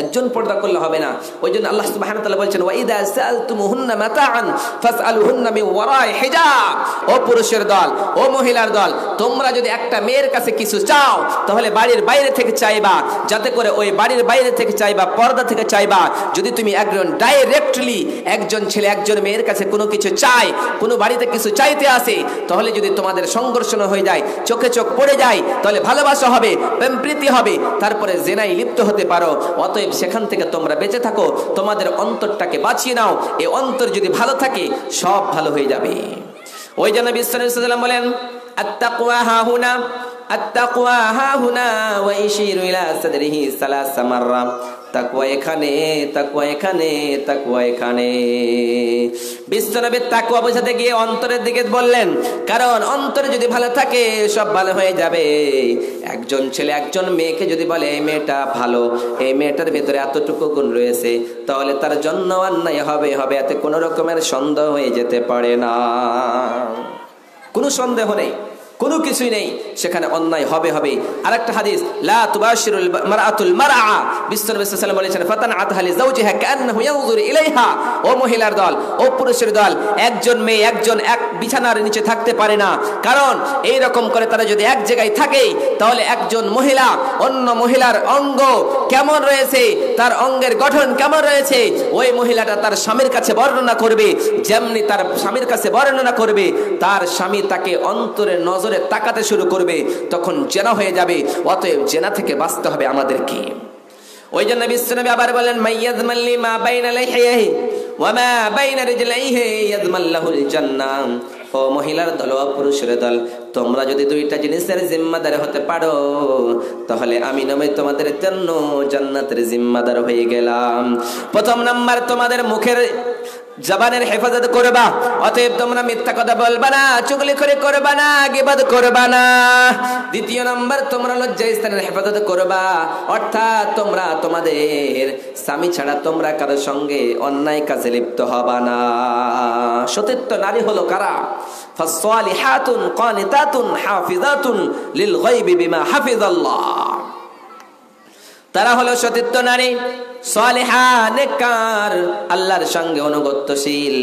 A: একজন পর্দা করলে হবে না। ওই জন্য আল্লাহ সুবহানাহু ওয়া তাআলা বলছেন, ওয়া ইযা সাআলতুমুহুন্না মাতাআন ফাসআলুহুন্না মিন ওয়ারাই হিজাব। ও পুরুষের দল, ও মহিলার দল, তোমরা যদি একটা মেয়ের কাছে কিছু চাও, তাহলে বাড়ির বাইরে থেকে চাইবা, যাতে করে ওই বাড়ির বাইরে থেকে চাইবা, পর্দা থেকে চাইবা। যদি তুমি একজন ডাইরেক্টলি, একজন ছেলে একজন মেয়ের কাছে কোনো কিছু চায়, কোনো বাড়িতে কিছু চাইতে আসে, তাহলে যদি তোমাদের সংঘর্ষ হয়ে যায়, চোখে চোখ পড়ে যায়, তাহলে ভালোবাসা হবে, প্রেম প্রীতি হবে, তারপরে জিনায় লিপ্ত হতে পারো। অতএব সেখান থেকে তোমরা বেঁচে থাকো, তোমাদের অন্তরটাকে বাঁচিয়ে নাও। এই অন্তর যদি ভালো থাকে, সব ভালো হয়ে যাবে। ওই জন্য নবী সাল্লাল্লাহু আলাইহি ওয়াসাল্লাম বলেন, আত-তাকওয়া হাহুনা, আত-তাকওয়া হাহুনা ওয়া ইশিরু ইলা সাদরিহি সালাস মাররা। তাকওয়া এখানে, তাকওয়া এখানে, তাকওয়া এখানে। বিশ্বনবী তাকওয়া বোঝাতে গিয়ে অন্তরের দিকে বললেন, কারণ অন্তর যদি ভালো থাকে, সব ভালো হয়ে যাবে। একজন ছেলে একজন মেয়েকে যদি বলে, এই মেয়েটা ভালো, এই মেয়েটার ভেতরে এতটুকু গুণ রয়েছে, তাহলে তার জন্য অন্যায় হবে, হবে, এতে কোনো রকমের সন্দেহ হয়ে যেতে পারে না। কোনো সন্দেহ নেই, কোনো কিছুই নেই, সেখানে অন্যায় হবে, হবে। আরেকটা হাদিস, লা তুবাশিরুল মারআতুল মারআ, বিশ্বনবী সাল্লাল্লাহু আলাইহি ওয়াসাল্লাম বলেছেন, ফাতানআতহা লিজাওজিহা কান্নাহু ইয়ানজুরু ইলাইহা। ও মহিলার দল, ও পুরুষের দল, একজন মেয়ে একজন এক বিছানার নিচে থাকতে পারে না। কারণ এই রকম করে তারা যদি এক জায়গায় থাকে, তাহলে একজন মহিলা অন্য মহিলার অঙ্গ কেমন রয়েছে, তার অঙ্গের গঠন কেমন রয়েছে, ওই মহিলাটা তার স্বামীর কাছে বর্ণনা করবে। যেমনি তার স্বামীর কাছে বর্ণনা করবে, তার স্বামী তাকে অন্তরের নজরে তাকাতে শুরু করবে, তখন জেনা হয়ে যাবে। অতএব জেনা থেকে বাঁচতে হবে আমাদেরকে। ওই জন্য বিশ্বনবী আবার বলেন, মাইয়াজমাল্লি মা বাইনা লাইহিহি ওয়া মা বাইনা রিজলাইহি ইয়াজমাল্লাহুল জান্নাহ। ও মহিলার দল, ও পুরুষের দল, তোমরা যদি দুইটা জিনিসের জিম্মাদার হতে পারো, তাহলে আমি নবী তোমাদের জন্য জান্নাতের জিম্মাদার হয়ে গেলাম। প্রথম নাম্বার, তোমাদের মুখের জবানের হেফাজত করবা। অতএব তোমরা মিথ্যা কথা বলবা না, চুগলিখড়ি করবা না, গীবত করবা না। দ্বিতীয় নাম্বার, তোমরা লজ্জাস্থানের হেফাজত করবা, অর্থাৎ তোমরা তোমাদের স্বামী ছাড়া তোমরা কারোর সঙ্গে অন্যায় কাজে লিপ্ত হবা না। সতীর্থ নারী হলো কারা? ফাসসালিহাতুন কানিতাতুন হাফিজাতুন লিল গায়বি বিমা হাফিজাল্লাহ। তারা হলো সতীর্থ নারী, সালেহা, নেককার, আল্লাহর সঙ্গে অনুগত্যশীল,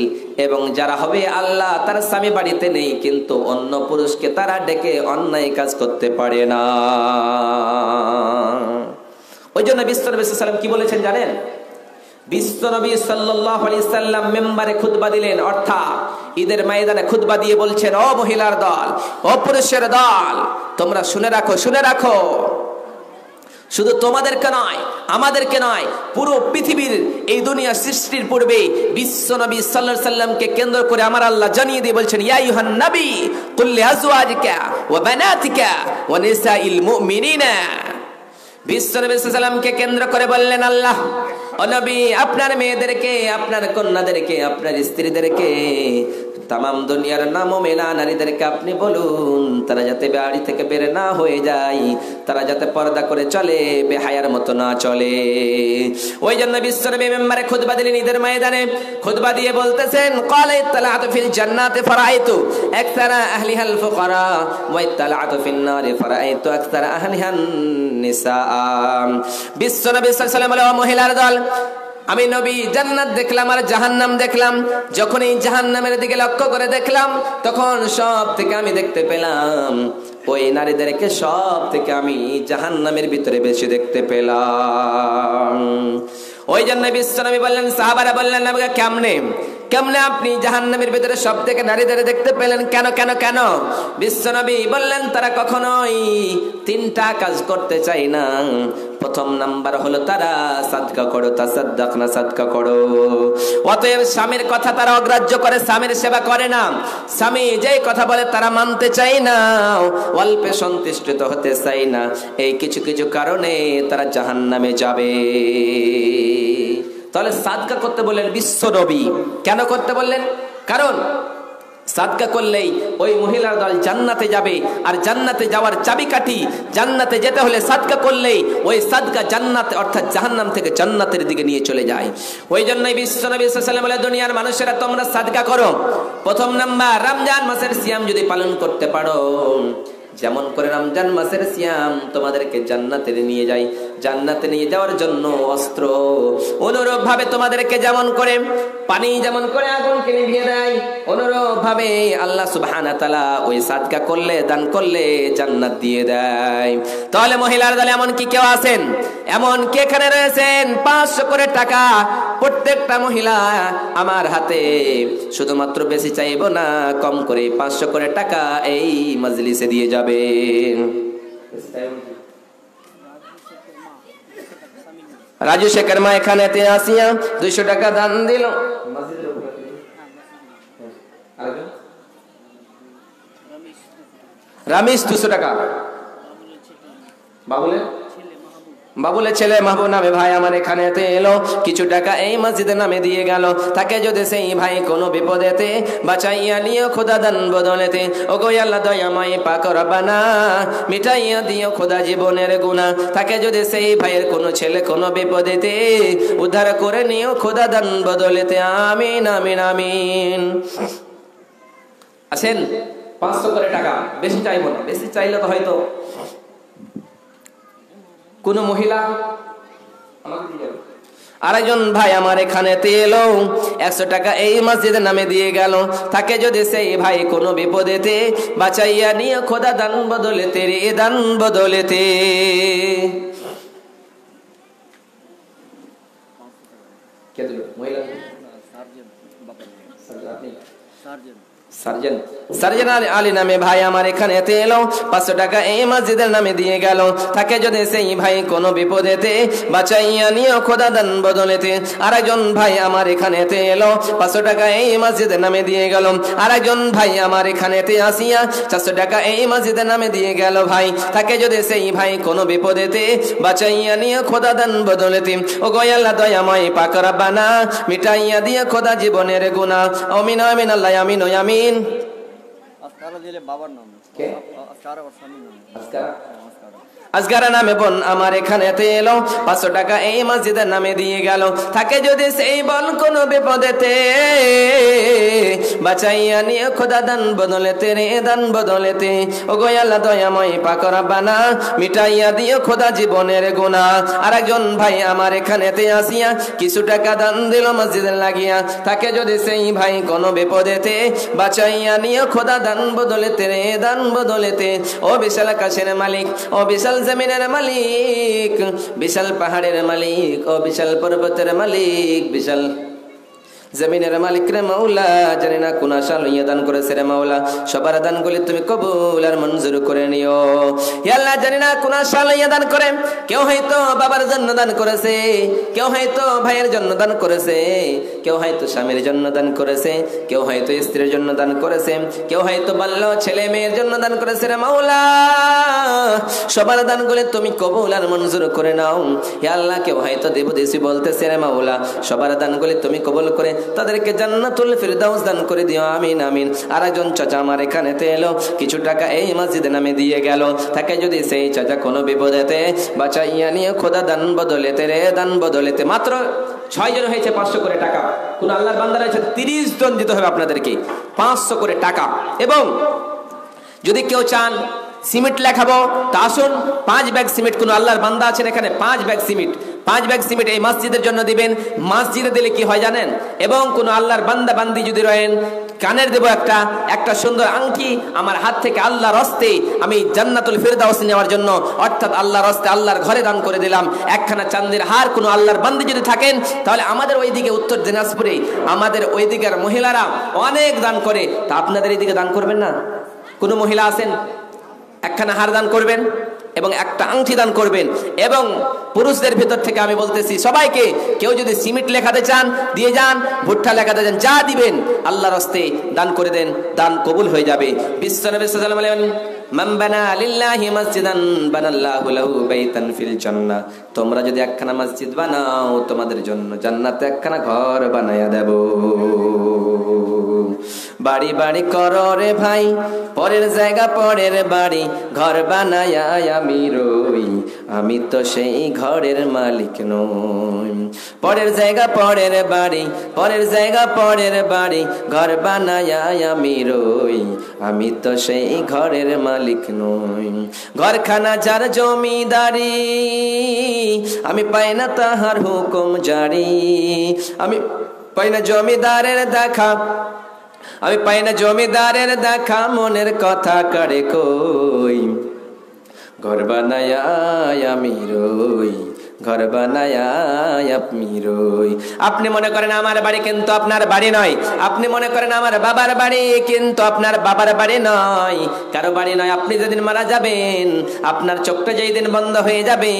A: এবং যারা হবে আল্লাহ, তার স্বামী বাড়িতে নেই, কিন্তু অন্য পুরুষকে তারা ডেকে অন্যায় কাজ করতে পারে না। ওই জন্য বিশ্বনবী সাল্লাল্লাহু আলাইহি ওয়াসাল্লাম কি বলেছেন জানেন? বিশ্বনবী সাল্লাল্লাহু আলাইহি ওয়াসাল্লাম মিম্বারে খুতবা দিলেন, অর্থাৎ ঈদের ময়দানে খুতবা দিয়ে বলছেন, ও মহিলার দল, ও পুরুষের দল, তোমরা শুনে রাখো, শুনে রাখো। শুধু তোমাদেরকে নয়, আমাদেরকে নয়, পুরো পৃথিবীর এই দুনিয়া সৃষ্টির পূর্বে বিশ্বনবী সাল্লাল্লাহু আলাইহি ওয়াসাল্লামকে কেন্দ্র করে আমার আল্লাহ জানিয়ে দিয়ে বলছেন, ইয়া আইয়ুহান নবী কুল লিআজওয়াজিকা ওয়া বানাতিকা ওয়া নিসাইল মুমিনিনা। বিশ্বনবী সাল্লাল্লাহু আলাইহি ওয়াসাল্লামকে কেন্দ্র করে বললেন আল্লাহ, ও নবী, আপনার মেয়েদেরকে, আপনার কন্যাদেরকে, আপনার স্ত্রীদেরকে, তামাম দুনিয়ার নামমেনা নারীদেরকে আপনি বলুন, তারা যাতে বাড়ি থেকে বের না হয়ে যায়, তারা যাতে পর্দা করে চলে, বেহায়ার মতো না চলে। ওই জন্য বিশ্বনবী মিম্বারে খুতবা দিলেন ঈদের ময়দানে। খুতবা দিয়ে বলতেছেন, ক্বালা ইত্তালাতু ফিল জান্নাতি ফারাআইতু আকসারা আহলিহাল ফুকারা ওয়া ইত্তালাতু ফিন নারি ফারাআইতু আকসারা আহলিহান নিসা। বিশ্বনবী সাল্লাল্লাহু আলাইহি ওয়াসাল্লাম বলে, ও মহিলার দল, আমি নবী জান্নাত দেখলাম আর জাহান্নাম দেখলাম। যখন এই জাহান্নামের দিকে লক্ষ্য করে দেখলাম, তখন সব থেকে আমি দেখতে পেলাম ওই নারীদেরকে সব থেকে আমি জাহান্নামের ভিতরে বেশি দেখতে পেলাম। ওই জন্য বিশ্বনবী বললেন, সাহাবারা বললেন, নবী কেমনে? কেমনে আপনি জাহান্নামের ভিতরে সব থেকে নারীদের দেখতে পেলেন? কেন কেন কেন? বিশ্বনবী বললেন তারা কখনোই তিনটা কাজ করতে চায় না। প্রথম নাম্বার হলো তারা সাদকা করো, তাসাদ্দাকনা, সাদকা করো। অতএব স্বামীর কথা তারা অগ্রাহ্য করে, স্বামীর সেবা করে না। স্বামী যেই কথা বলে তারা মানতে চায় না, অল্পে সন্তুষ্ট হতে চায় না। এই কিছু কিছু কারণে তারা জাহান্নামে যাবে। তাহলে সাদকা করতে বললেন বিশ্ব নবী। কেন করতে বললেন? কারণ সাদকা করলেই ওই মহিলার দল জান্নাতে যাবে। আর জান্নাতে যাওয়ার চাবিকাঠি, জান্নাতে যেতে হলে সাদকা করলেই ওই সাদকা জান্নাতে অর্থাৎ জাহান্নাম থেকে জান্নাতের দিকে নিয়ে চলে যায়। ওই জন্যই বিশ্ব নবী সাল্লাল্লাহু আলাইহি ওয়াসাল্লাম বলে, দুনিয়ার মানুষেরা তোমরা সাদকা করো। প্রথম নাম্বার, রমজান মাসের সিয়াম যদি পালন করতে পারো, যেমন করে রমজান মাসের সিয়াম তোমাদেরকে জান্নাতে নিয়ে যায়, জান্নাতে নিয়ে যাওয়ার জন্য অস্ত্র, অনুরূপ ভাবে তোমাদেরকে যেমন করে পানি যেমন করে আগুনকে নিভিয়ে দেয়, অনুরূপ ভাবে আল্লাহ সুবহানাহু ওয়া তাআলা ওই সাদকা করলে, দান করলে জান্নাত দিয়ে দেয়। তাহলে মহিলার দলে এমন কি কেউ আছেন? এমন কি এখানে রয়েছেন 500 করে টাকা প্রত্যেকটা মহিলা আমার হাতে, শুধুমাত্র বেশি চাইবো না, কম করে 500 করে টাকা এই মজলিসে দিয়ে যাবে। রাজু শেখের মা এখানে আসিয়া 200 টাকা দান দিল। রামিস 200 টাকা। বাবুলের ছেলে মাহবুব নামে ভাই আমার এখানে এলো, কিছু টাকা এই মসজিদের নামে দিয়ে গেল। তাকে যদি সেই ভাই কোনো বিপদেতে বাঁচাইয়া নিও খোদা দান বদলেতে, ও গো আল্লাহ দয়াময় পাক রব্বানা মিটাইয়া দিও খোদা জীবনের গুনাহ। তাকে যদি সেই ভাইয়ের কোনো ছেলে কোনো বিপদেতে উদ্ধার করে নিও খোদা দান বদলেতে। আমিন আমিন আমিন। আসেন 500 করে টাকা, বেশি চাইবো না। বেশি চাইলে তো হয়তো কোন মহিলা আরেকজন ভাই আমার এখানে এলো, 100 টাকা এই মসজিদের নামে দিয়ে গেল। তাকে যদি সেই ভাই কোনো বিপদেতে বাঁচাইয়া নিয়ে খোদা দান বদলেতে, রে দান বদলেতে। কে দিল? মহিলা সার্জেন আলী নামে ভাই আমার এখানে এলো, 500 টাকা এই মসজিদের নামে দিয়ে গেল। তাকে যদি সেই ভাই কোনো বিপদেতে বাঁচাইয়া নিয়ে খোদা দান বদলেতে। আরেকজন ভাই আমার এখানে এলো, 500 টাকা এই মসজিদের নামে দিয়ে গেল। আরেকজন ভাই আমার এখানে আসিয়া 400 টাকা এই মসজিদের নামে দিয়ে গেল ভাই। তাকে যদি সেই ভাই কোনো বিপদেতে বাঁচাইয়া নিয়ে খোদা দান বদলেতে, ও গো আল্লাহ দয়াময় পাক রব্বানা মিটাইয়া দিয়ে খোদা জীবনের গুনাহ। আমিন আমিন আল্লাহ আমিন ও আমিন। বাবার নাম কে? আজগারা নামে বোন আমার এখানে এলো, 500 টাকা এই মসজিদের নামে দিয়ে গেল। তাকে যদি সেই বোন কোনো বিপদেতে বাঁচাইয়া নিয়ে খোদা দান বদলেতে, রে দান বদলেতে, ও গো আল্লাহ দয়াময় পাক রব্বানা মিটাইয়া দিও খোদা জীবনের গুনাহ। আরেকজন ভাই আমার এখানে আসিয়া কিছু টাকা দান দিল মসজিদের লাগিয়া। তাকে যদি সেই ভাই কোনো বিপদেতে বাঁচাইয়া নিয়ে খোদা দান বদলেতে, রে দান বদলেতে। ও বিশাল আকাশের মালিক, ও বিশাল জমিনের মালিক, বিশাল পাহাড়ের মালিক, ও বিশাল পর্বতের মালিক, বিশাল জমিনের মালিক রে মাওলা, জানি না কোন আশা লইয়া দান করেছে রে মাওলা, সবার দানগুলি তুমি কবুল আর মঞ্জুর করে নিও। হে আল্লাহ, জানি না কোন আশা লইয়া দান করে, কেউ হয়তো বাবার জন্য দান করেছে, কেউ হয়তো ভাইয়ের জন্য দান করেছে, কেউ হয়তো স্বামীর জন্য দান করেছে, কেউ হয়তো স্ত্রীর জন্য দান করেছে, কেউ হয়তো বাল্য ছেলে মেয়ের জন্য দান করেছে রে মাওলা, সবার দানগুলি তুমি কবুল আর মঞ্জুর করে নাও। হে আল্লাহ, কেউ হয়তো দেবদেশী বলতেছে রে মাওলা, সবার দানগুলি তুমি কবুল করে তাদেরকে জান্নাতুল ফিরদাউস দান করে দিও। আমিন আমিন। আরেকজন চাচা আমার এখানে এলো, কিছু টাকা এই মসজিদের নামে দিয়ে গেল। তাকে যদি সেই চাচা কোনো বিপদেতে বাঁচাইয়া নিয়ে খোদা দান বদলেতে, রে দান বদলেতে। মাত্র 6 জন হয়েছে 500 করে টাকা। কোন আল্লাহর বান্দা রয়েছে 30 জন দিতে হবে আপনাদেরকে 500 করে টাকা। এবং যদি কেউ চান সিমেন্ট লেখাবো তা আসুন, 5 ব্যাগ সিমেন্ট, কোন আল্লাহর বান্দা আছেন এখানে 5 ব্যাগ সিমেন্ট, 5 ব্যাগ সিমেন্ট এই মসজিদের জন্য দিবেন। মসজিদে দিলে কি হয় জানেন? এবং কোন আল্লাহর বান্দা বান্দি যদি রয়েন কানের দেব একটা সুন্দর আংটি, আমার হাত থেকে আল্লাহর হস্তে আমি জান্নাতুল ফিরদাউস নেওয়ার জন্য অর্থাৎ আল্লাহর হস্তে আল্লাহর ঘরে দান করে দিলাম। একখানা চাঁদের হার কোনো আল্লাহর বান্দী যদি থাকেন, তাহলে আমাদের ওইদিকে উত্তর দিনাজপুরে আমাদের ওই দিকের মহিলারা অনেক দান করে, তা আপনাদের এইদিকে দান করবেন না? কোনো মহিলা আছেন একখানা হার দান করবেন এবং একটা আংটি দান করবেন। এবং পুরুষদের ভিতর থেকে আমি বলতেছি সবাইকে, কেউ যদি সিমেন্ট লেখাতে চান দিয়ে যান, ভুট্টা লেখাতে চান যা দিবেন আল্লাহর হস্তে দান করে দেন, দান কবুল হয়ে যাবে। বিশ্বনবী সাল্লাল্লাহু আলাইহি ওয়াসাল্লাম মান বানা লিল্লাহি মাসজিদান বানাল্লাহু লাহু বাইতান ফিল জান্নাহ, তোমরা যদি একখানা মসজিদ বানাও তোমাদের জন্য জান্নাতে একখানা ঘর বানায়া দেব। বাড়ি বাড়ি করো রে ভাই, পরের জায়গা পরের বাড়ি, ঘর বানায়া আমি রই, আমি তো সেই ঘরের মালিক নই। পরের জায়গা পরের বাড়ি, পরের জায়গা পরের বাড়ি, ঘর বানায়া আমি রই, আমি তো সেই ঘরের মালিক নই। ঘরখানা যার জমিদারি, আমি পাই না তাহার হুকুম জারি, আমি পাই না জমিদারের দেখা, আমি পাই না জমিদারের দেখা, মনের কথা কারে কই, ঘর বানায়া আমি রই, ঘর বানায়া আপনি রই। আপনি মনে করেন আমার বাড়ি, কিন্তু আপনার বাড়ি নয়। আপনি মনে করেন আমার বাবার বাড়ি, কিন্তু আপনার বাবার বাড়ি নয়, কারো বাড়ি নয়। আপনি যেদিন মারা যাবেন, আপনার চোখটা যেই দিন বন্ধ হয়ে যাবে,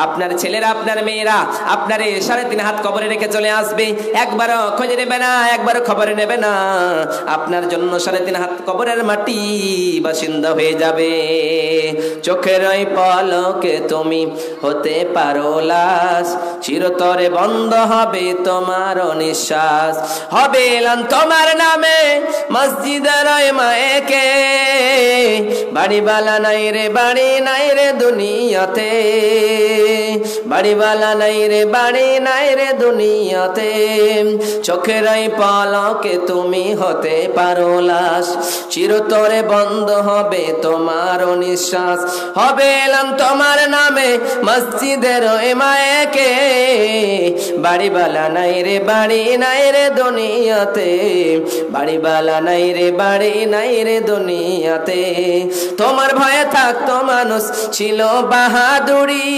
A: আপনার ছেলেরা আপনার মেয়েরা আপনার 3.5 হাত কবরে রেখে চলে আসবে, একবারও খোঁজ নেবে না, একবারও খবর নেবে না, আপনার জন্য 3.5 হাত কবরের মাটি বাসিন্দা হয়ে যাবে। চোখের ওই পলকে তুমি হতে পারো লাশ, চিরতরে বন্ধ হবে তোমার নিঃশ্বাস, হবে এলান তোমার নামে মসজিদের মায়েকে, বাড়িওয়ালা নাই রে বাড়ি নাই রে দুনিয়াতে, বাড়িওয়ালা নাই রে বাড়ি নাই রে দুনিয়াতে। চোখের ওই পলকে তুমি হতে পারো লাশ, চিরতরে বন্ধ হবে তোমার নিঃশ্বাস, হবে এলান তোমার নামে মসজিদের মায়েকে, বাড়িওয়ালা নাই রে বাড়ি নাই রে দুনিয়াতে, বাড়িওয়ালা নাই রে বাড়ি নাই রে দুনিয়াতে। তোমার ভয়ে থাকতো মানুষ ছিল বাহাদুরি,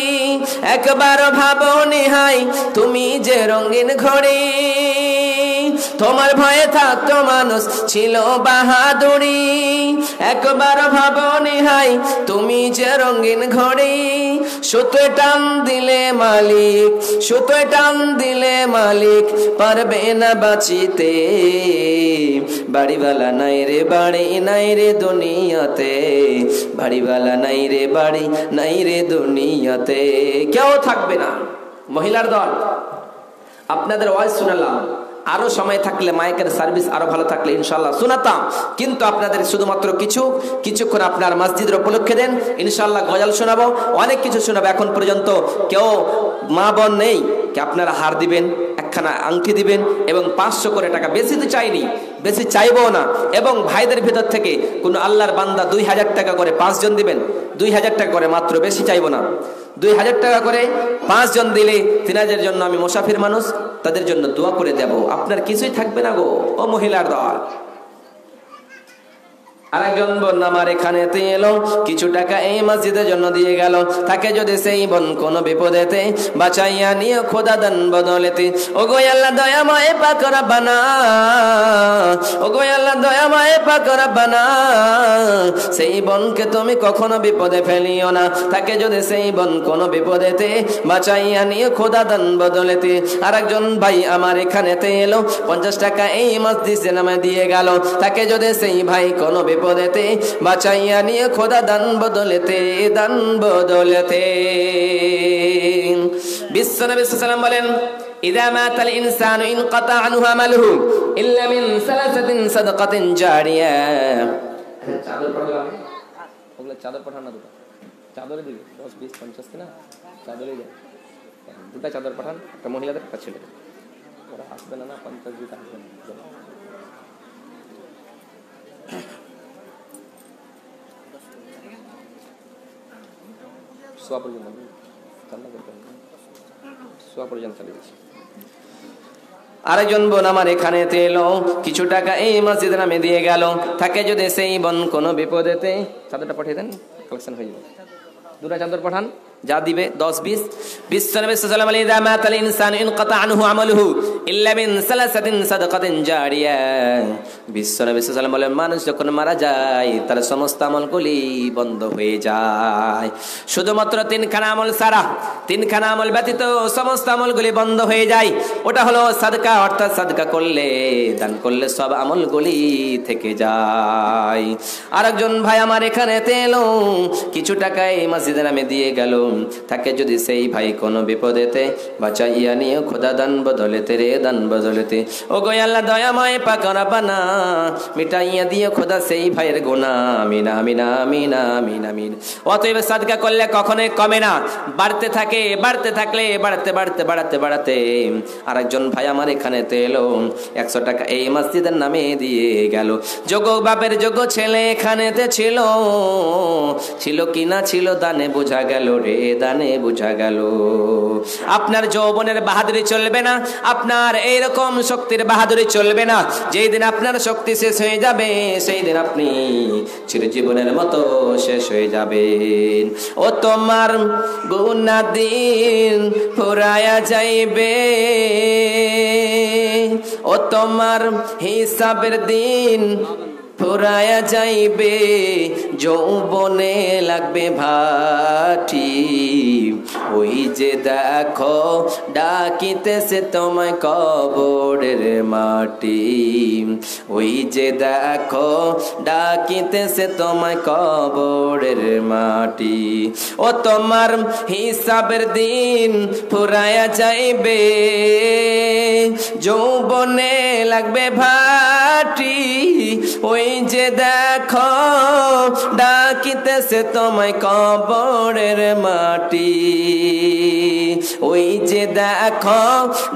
A: একবার ভাবো নিহাই তুমি যে রঙিন ঘড়ি, তোমার ভয়ে থাকতো মানুষ ছিল বাহাদুরি, একবার ভাবো নিহাই তুমি যে রঙিন ঘড়ি। সুতোয় টান দিলে মালিক, সুতোয় টান দিলে মালিক, পারবে না বাঁচিতে, বাড়িওয়ালা নাই রে বাড়ি নাই রে দুনিয়াতে, বাড়িওয়ালা নাই রে বাড়ি নাই রে দুনিয়াতে। কেউ থাকবে না। মহিলার দল, আপনাদের ওয়াজ শুনালাম, আরো সময় থাকলে মাইকের সার্ভিস আরো ভালো থাকলে ইনশাআল্লাহ শোনাতাম, কিন্তু আপনাদের শুধুমাত্র কিছুক্ষণ আপনার মসজিদের উপলক্ষে দেন, ইনশাআল্লাহ গজল শোনাবো, অনেক কিছু শোনাবো। এখন পর্যন্ত কেউ মা বোন নেই, কে আপনারা হার দিবেন, একখানা আংটি দিবেন এবং 500 করে টাকা, বেশি তো চাইনি, বেশি চাইবো না। এবং ভাইদের ভিতর থেকে কোনো আল্লাহর বান্দা 2000 টাকা করে 5 জন দিবেন, 2000 টাকা করে মাত্র, বেশি চাইবো না। 2000 টাকা করে 5 জন দিলে 3000 জন্য আমি মুসাফির মানুষ, তাদের জন্য দোয়া করে দেব, আপনার কিছুই থাকবে না গো। ও মহিলার দল, আরেকজন বোন আমার এখানেতে এলো, কিছু টাকা এই মসজিদের জন্য দিয়ে গেল, তাকে যদি সেই বোন কোনো বিপদেতে বাঁচাইয়া নিয়ে খোদা দান বদলেতে, ও গো আল্লাহ দয়াময় পাক রব্বানা, ও গো আল্লাহ দয়াময় পাক রব্বানা, সেই বোনকে তুমি কখনো বিপদে ফেলিও না, তাকে যদি সেই বোন কোনো বিপদেতে বাঁচাইয়া নিয়ে খোদা দান বদলেতে। আরেকজন ভাই আমার এখানেতে এলো, 50 টাকা এই মসজিদের নামে দিয়ে গেল, তাকে যদি সেই ভাই কোনো বিপদেতে বাঁচাইয়া নিয়ে খোদা দান বদলেতে, দান বদলেতে। বিশ্বনবী সাল্লাল্লাহু আলাইহি ওয়াসাল্লাম বলেন, ইযা মাতাল ইনসানু ইনকাতা আনহু আমালুহু ইল্লা মিন সালাসাতিন সাদাকাতিন জারিয়া। চাদর পাঠালাম, ওগুলো চাদর পাঠানো, দুটো চাদরে দিবি, 10 20 50 কিনা চাদরে যায়, দুটো চাদর পাঠান, একটা মহিলাদের একটা ছেলেদের, ওরা আসবে না, 50 দিতে আসবে না। সোয়া পর্যন্ত চান্না করতে হবে, সোয়া পর্যন্ত চালিয়ে দিচ্ছি। আরেকজন বোন আমার এখানে এলো, কিছু টাকা এই মসজিদের নামে দিয়ে গেল। থাকে যদি সেই বোন কোনো বিপদেতে, চাদরটা পাঠিয়ে দেন, কালেকশন হয়ে যাবে। দুটা চাদর পাঠান, যা দিবে 10-20। বিশ্বনবী সাল্লাল্লাহু আলাইহি ওয়া সাল্লাম ইনসানু ইনকাতা আনহু আমালুহু ইল্লা মিন সালাসাতিন সাদাকাতিন জারিয়া। বিশ্বনবী সাল্লাল্লাহু আলাইহি ওয়াসাল্লাম বলেন, মানুষ যখন মারা যায় তার সমস্ত আমলগুলি বন্ধ হয়ে যায়, শুধুমাত্র 3খানা আমল ছাড়া, 3খানা আমল ব্যতীত সমস্ত আমলগুলি বন্ধ হয়ে যায়। ওটা হলো সাদকা, অর্থাৎ সাদকা করলে, দান করলে সব আমলগুলি থেকে যায়। আরেকজন ভাই আমার এখানে এলো, কিছু টাকা এই মসজিদের নামে দিয়ে গেল। থাকে যদি সেই ভাই কোনো বিপদেতে, বাঁচাইয়া নিয়ে খোদা দান বদলেতে রে, দান বদলেতে। ও গো আল্লাহ দয়াময় পাক রব্বানা, মিটাইয়া দিয়ে খোদা সেই ভাইয়ের গুনাহ। আমিন আমিন আমিন আমিন আমিন। অতএব সাদকা করলে কখনোই কমে না, বাড়তে থাকে, বাড়তে থাকলে বাড়তে বাড়তে বাড়াতে বাড়াতে। আরেকজন ভাই আমার এখানে এলো, 100 টাকা এই মসজিদের নামে দিয়ে গেল। যোগ্য বাপের যোগ্য ছেলে এখানেতে ছিল, ছিল কিনা ছিল দানে বোঝা গেল রে, দানে বোঝা গেল। আপনার যৌবনের বাহাদুরি চলবে না, আপনার এইরকম শক্তির বাহাদুরি চলবে না। যেই দিন আপনার শক্তি শেষ হয়ে যাবে, সেই দিন আপনি চিরজীবনের মতো শেষ হয়ে যাবেন। ও তোমার গুনাহ দিন ফুরায়া যাইবে, ও তোমার হিসাবের দিন ফুরায়া যাইবে। যৌবনে লাগবে ভাটি, ওই যে দেখো ডাকিতেছে তোমায় কবরের মাটি, ওই যে দেখো ডাকিতেছে তোমায় কবরের মাটি। ও তোমার হিসাবের দিন ফুরায়া যাইবে, যৌবনে লাগবে ভাটি, ওই যে দেখো ডাকিতেছে তোমায় কবরের মাটি, ওই যে দেখো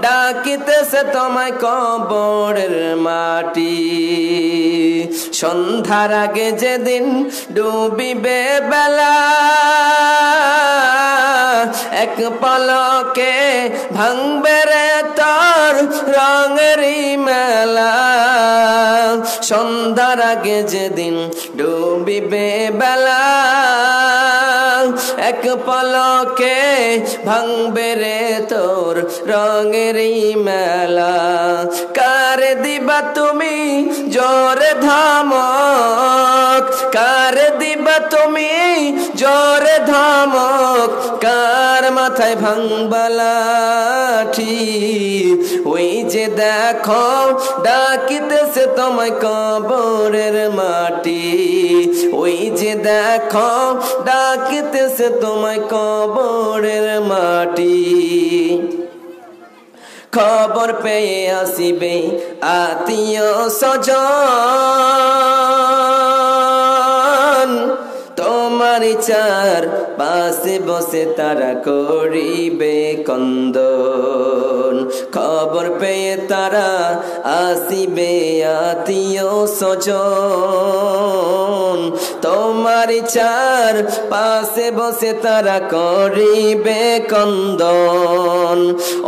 A: ডাকিতেছে তোমায় কবরের মাটি। সন্ধ্যার আগে যেদিন ডুবিবে বেলা, এক পলকে ভাঙবে রে তোর রঙেরই মেলা। সন্ধ্যার আগে যেদিন ডুবিবে বেলা, এক পলকে ভাঙবে রে তোর রঙেরই মেলা। কার দিবা তুমি জোরে ধমক, কার দিবা তুমি জোরে ধমক, কার মাথায় ভাঙবা লাঠি, ওই যে দেখো ডাকিতেছে তোমায় কবরের মাটি, ওই যে দেখো ডাকিতেছে তোমায় কবরের মাটি। খবর পেয়ে আসিবে আত্মীয় স্বজন, তোমার চার পাশে বসে তারা করিবে কন্দন। খবর পেয়ে তারা আসিবে আত্মীয় স্বজন, তোমার চার পাশে বসে তারা করিবে কন্দন।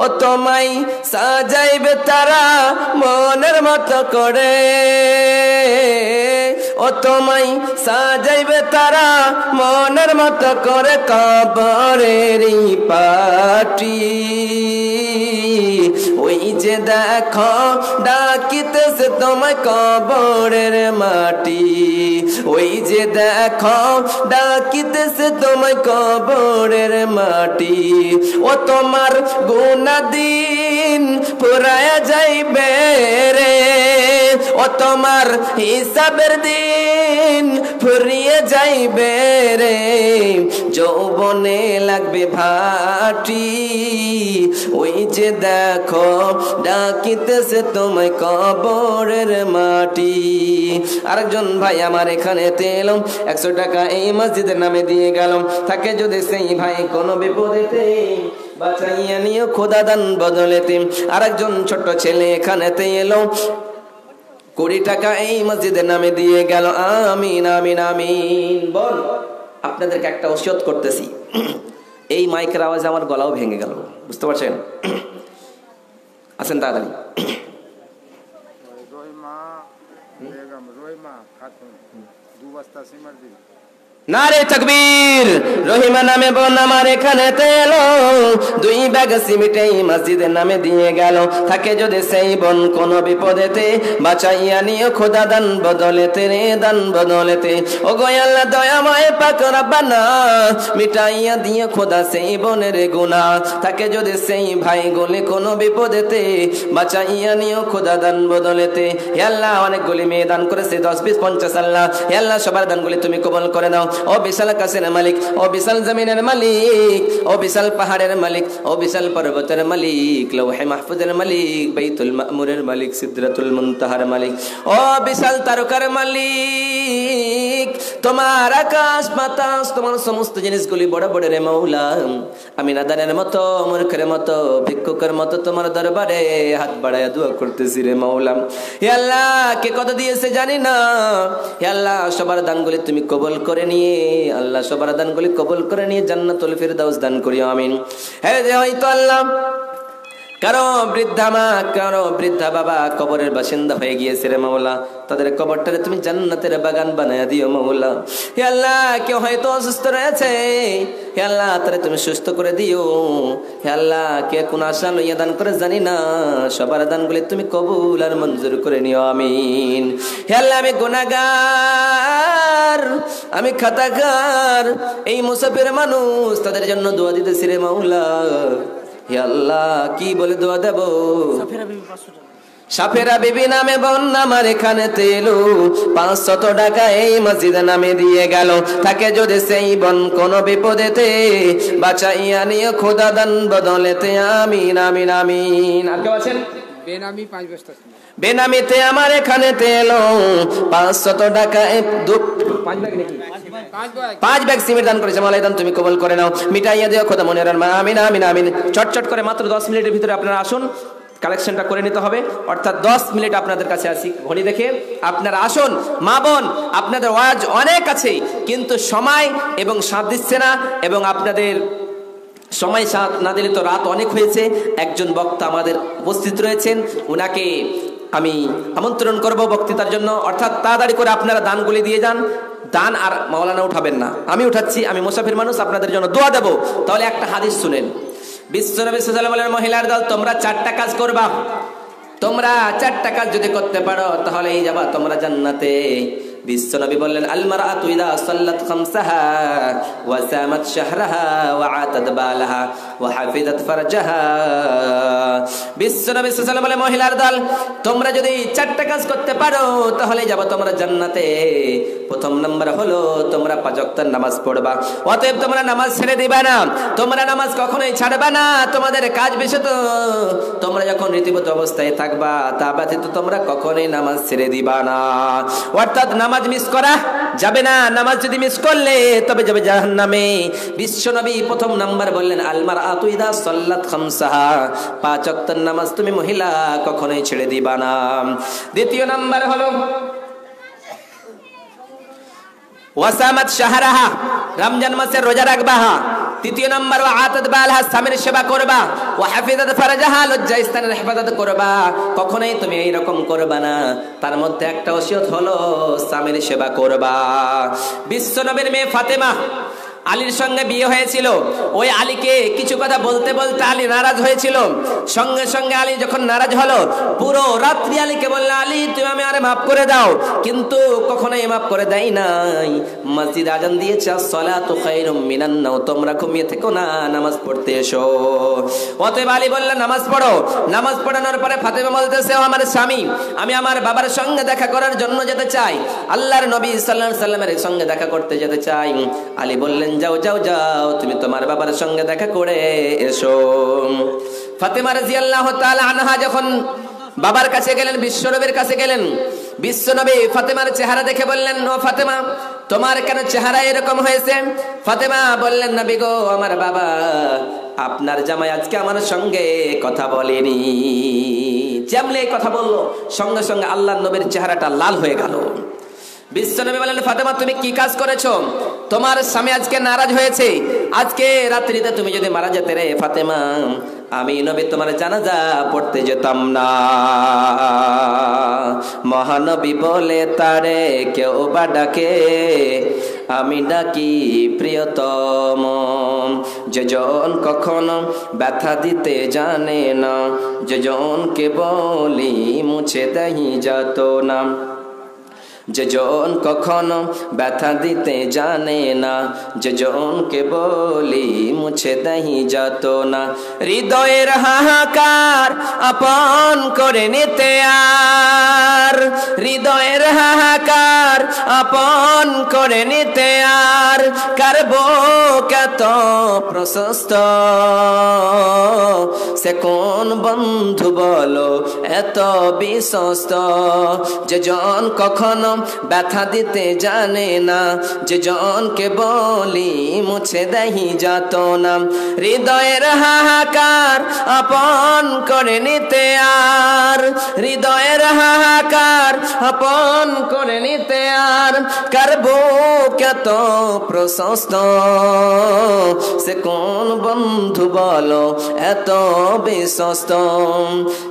A: ও তোমায় সাজাইবে তারা মনের মতো করে, ও তোমায় সাজাইবে তারা মনের মতো করে কবরেরই পাটি, ওই যে দেখো ডাকিতেছে তোমায় কবরের মাটি, ওই যে দেখো ডাকিতেছে তোমায় কবরের মাটি। ও তোমার গুনাহ দিন ফুরায়া যাইবে রে, ও তোমার হিসাবের দিন ফুরিয়ে যাইবে রে। যৌবনে লাগবে ভাটি, ওই যে দেখো ডাকিতেছে তোমায় কবরের মাটি। আরেকজন ভাই আমার এখানে এলো, 100 টাকা এই মসজিদের নামে দিয়ে গেল। থাকে যদি সেই ভাই কোনো বিপদেতে, বাঁচাইয়া নিয়ে খোদা দান বদলেতে। আরেকজন ছোট ছেলে এখানেতে এলো, 20 টাকা এই মসজিদের নামে দিয়ে গেল। আমিন আমিন আমিন। বল, আপনাদেরকে একটা ওসিয়ত করতেছি, এই মাইকের আওয়াজে আমার গলাও ভেঙে গেল, বুঝতে পারছেন? আসেন তাড়াতাড়ি। নারে তাকবীর। রহিমা নামে বোন আমার এখানে এলো, 2 ব্যাগ সিমেন্টেই মসজিদের নামে দিয়ে গেল। থাকে যদি সেই বোন কোন বিপদেতে, বাঁচাইয়া নিও খোদা দান বদলেতে রে, দান বদলেতে। ও গো আল্লাহ দয়াময় পাক রব্বানা, মিটাইয়া দিও খোদা সেই বোনের গুনাহ। থাকে যদি সেই ভাই গলে কোন বিপদেতে, বাঁচাইয়া নিও খোদা দান বদলেতে। হে আল্লাহ অনেকগুলি মেয়ে দান করেছে, 10, 20, 50। আল্লাহ হে আল্লাহ সবার দানগুলি তুমি কবুল করে নাও। ও বিশাল আকাশের মালিক, ও বিশাল জমিনের মালিক, ও বিশাল পাহাড়ের মালিক, ও বিশাল পর্বতের মালিক, লৌহে মাহফুজের মালিক, বাইতুল মামুরের মালিক, সিদরাতুল মুনতাহার মালিক, ও বিশাল তারকার মালিক। তোমার আকাশ বাতাস, তোমার সমস্ত জিনিসগুলি বড় বড় রে মাওলা। আমি নাদানের মতো, মূর্খের মতো, ভিক্ষুকের মতো তোমার দরবারে হাত বাড়ায়া দোয়া করতেছি রে মাওলা। হে আল্লাহ কে কত দিয়েছে জানি না, হে আল্লাহ সবার দানগুলি তুমি কবুল করে নিয়ে, আল্লাহ সবার দানগুলি কবুল করে নিয়ে জান্নাতুল ফিরদাউস দান করিও আমিন। হে যে হয়তো আল্লাহ কারো বৃদ্ধা মা, কারো বৃদ্ধা বাবা কবরের বাসিন্দা হয়ে গিয়েছে রে মাওলা, তাদের কবরটারে তুমি জান্নাতের বাগান বানায়া দিও মাওলা। হে আল্লাহ কেউ হয়তো অসুস্থ রয়েছে, হে আল্লাহ তারে তুমি সুস্থ করে দিও। হে আল্লাহ কে কোন আশা লইয়া দান করে জানি না, সবার দানগুলি তুমি কবুল আর মঞ্জুর করে নিও আমিন। হে আল্লাহ আমি গুনাহগার, আমি খাতাকার, এই মুসাফির মানুষ, তাদের জন্য দোয়া দিতেছি রে মাওলা। হে আল্লাহ কি বলে দোয়া দেব? সাফেরা বিবি নামে বোন আমার এখানে তেলো, 500 টাকা এই মসজিদে নামে দিয়ে গেল। থাকে যদি সেই বোন কোন বিপদেতে, বাঁচাইয়া নিও খোদা দান বদলেতে আমিন আমিন আমিন। আর কেউ আছেন? বেনামি 5 বস্তা, বেনামিতে আমার এখানে তেলো 500 টাকা 5 ব্যাগ নাকি 5 ব্যাগ সিমেন্ট দান করেছে। মালাই দান তুমি কবুল করে নাও, মিটাইয়া দিও খোদা মনের আমিন আমিন আমিন। চটচট করে মাত্র 10 মিনিটের ভিতরে আপনারা আসুন, কালেকশনটা করে নিতে হবে। অর্থাৎ 10 মিনিট আপনাদের কাছে আসি, ঘড়ি দেখে আপনারা আসুন। মা বোন আপনাদের ওয়াজ অনেক আছে, কিন্তু সময় এবং সাথ দিচ্ছে না, এবং আপনাদের সময় সাথ না দিলে তো রাত অনেক হয়েছে। একজন বক্তা আমাদের উপস্থিত রয়েছেন, ওনাকে আমি আমন্ত্রণ করব বক্তৃতার জন্য। অর্থাৎ তাড়াতাড়ি করে আপনারা দানগুলি দিয়ে যান। দান আর মাওলানা উঠাবেন না, আমি উঠাচ্ছি, আমি মুসাফির মানুষ, আপনাদের জন্য দোয়া দেব। তাহলে একটা হাদিস শুনেন। বিশ্বনবী সাল্লাল্লাহু আলাইহি ওয়াসাল্লাম বলেন, মহিলার দল তোমরা 4টা কাজ করবা। তোমরা 4টা কাজ যদি করতে পারো তাহলেই যাবা তোমরা জান্নাতে। বিশ্বনবী বললেন, আল মারআতু ইযা সাল্লাত খামসাহা ওয়া সামাত শাহরাহা ওয়া আতাত বালাহা ওয়া হাফিজাত ফারজাহা। বিশ্বনবী সাল্লাল্লাহু আলাইহি ওয়াসাল্লাম বলেন, মহিলার দল তোমরা যদি 4টা কাজ করতে পারো তাহলে যাবা তোমরা জান্নাতে। প্রথম নাম্বার হলো তোমরা 5 ওয়াক্তের নামাজ পড়বা। অতএব তোমরা নামাজ ছেড়ে দিবা না, তোমরা নামাজ কখনোই ছাড়বা না। তোমাদের কাজ বেশি তো, তোমরা যখন রীতিমতো অবস্থায় থাকবা তা ব্যতীত তোমরা কখনোই নামাজ ছেড়ে দিবা না। অর্থাৎ নামাজ মিস করা যাবে না, নামাজ যদি মিস করলে তবে যাবে জাহান্নামে। বিশ্বনবী প্রথম নাম্বার বললেন, আল মারআতু ইযা সাল্লাত খামসাহা, 5 ওয়াক্তের নামাজ তুমি মহিলা কখনোই ছেড়ে দিবা না। দ্বিতীয় নাম্বার হলো ওয়াসামাত শাহরাহা, রমজান মাসের রোজা রাখবা। তৃতীয় নাম্বার ওয়া আতাত বালাহা, স্বামীর সেবা করবা। ওয়া হাফিজাত ফারজাহা, লজ্জা স্থানের হেফাজত করবা। কখনোই তুমি এই রকম করবা না। তার মধ্যে একটা ওসিয়ত হলো স্বামীর সেবা করবা। বিশ্বনবীর মেয়ে ফাতেমা, আলীর সঙ্গে বিয়ে হয়েছিল। ওই আলীকে কিছু কথা বলতে বলতে আলী নারাজ হয়েছিল। সঙ্গে সঙ্গে আলী যখন নারাজ হলো, পুরো রাত্রি আলীকে বললেন, আলী তুমি আমি আরে মাফ করে দাও, কিন্তু কখনোই মাফ করে দেয় নাই। মসজিদ আজান দিয়েছে, আসসালাতু খায়রুম মিনান নাও, তোমরা ঘুমিয়ে থেকো না, নামাজ পড়তে এসো। অতএব আলী বললেন নামাজ পড়ো। নামাজ পড়ানোর পরে ফাতেমা বলতেছে, ও আমার স্বামী, আমি আমার বাবার সঙ্গে দেখা করার জন্য যেতে চাই, আল্লাহর নবী সাল্লাল্লাহু আলাইহি সাল্লামের সঙ্গে দেখা করতে যেতে চাই। আলী বললেন, যাও যাও যাও, তুমি তোমার বাবার সঙ্গে দেখা করে এসো। ফাতেমা রাদিয়াল্লাহু তাআলা আনহা যখন বাবার কাছে গেলেন, বিশ্বনবীর কাছে গেলেন, বিশ্বনবী ফাতেমার চেহারা দেখে বললেন, ও ফাতেমা তোমার কেন চেহারা এরকম হয়েছে? ফাতেমা বললেন, নবী গো, আমার বাবা আপনার জামাই আজকে আমার সঙ্গে কথা বলেনি। যেমলে কথা বললো সঙ্গে সঙ্গে আল্লাহর নবীর চেহারাটা লাল হয়ে গেল। বিশ্বনবী বললেন, ফাতেমা তুমি কি কাজ করেছো? তোমার স্বামী আজকে নারাজ হয়েছে, আজকে রাত্রিতে তুমি যদি মারা যেতে রে ফাতেমা, আমি নবী তোমার জানাজা পড়তে যেতাম না। মহানবী বলে তারে কেউ বা ডাকে, আমি ডাকি প্রিয়তম। যেজন কখনো ব্যথা দিতে জানে না, যেজনকে বলি মুছে দেহি যত না। যেজন কখনো ব্যথা দিতে জানে না, যেজনকে বলি মুছে দেহি যত না। হৃদয়ের হাহাকার আপন করে নিতে আর, হৃদয়ের হাহাকার আপন করে নিতে আর, কার বুক এত প্রশস্ত, সে কোন বন্ধু বলো এত বিশ্বস্ত। যেজন কখনো ব্যথা দিতে জানে না, যেজনকে বলি মুছে দেহি যত না। হৃদয়ের হাহাকার আপন করে নিতে আর, হৃদয়ের হাহাকার আপন করে নিতে আর, কার বুক এত প্রশস্ত, সে কোন বন্ধু বলো এত বিশ্বস্ত।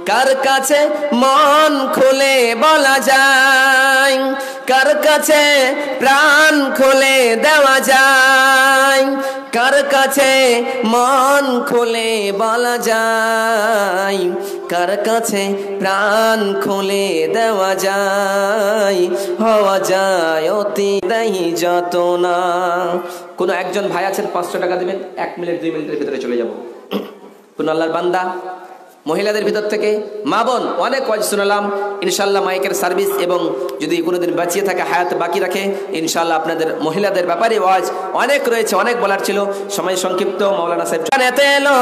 A: কার কাছে মন খুলে বলা যায়, কার কাছে প্রাণ খুলে দেওয়া যায়, কার কাছে মন খুলে বলা যায়, কার কাছে প্রাণ খুলে দেওয়া যায়, হওয়া যায় অতি দেহি যত না। কোনো একজন ভাই আছেন 500 টাকা দিবেন, 1 মিনিট 2 মিনিটের ভিতরে চলে যাব। কোন আল্লাহর বান্দা মহিলাদের ভিতর থেকে মা বোন অনেক ওয়াজ শুনলাম, ইনশাআল্লাহ মাইকের সার্ভিস এবং যদি কোনোদিন বাঁচিয়ে থাকে হায়াত বাকি রাখে ইনশাআল্লাহ আপনাদের মহিলাদের ব্যাপারে ওয়াজ অনেক রয়েছে, অনেক বলার ছিল, সময় সংক্ষিপ্ত। মাওলানা সাহেব জানাতে এলো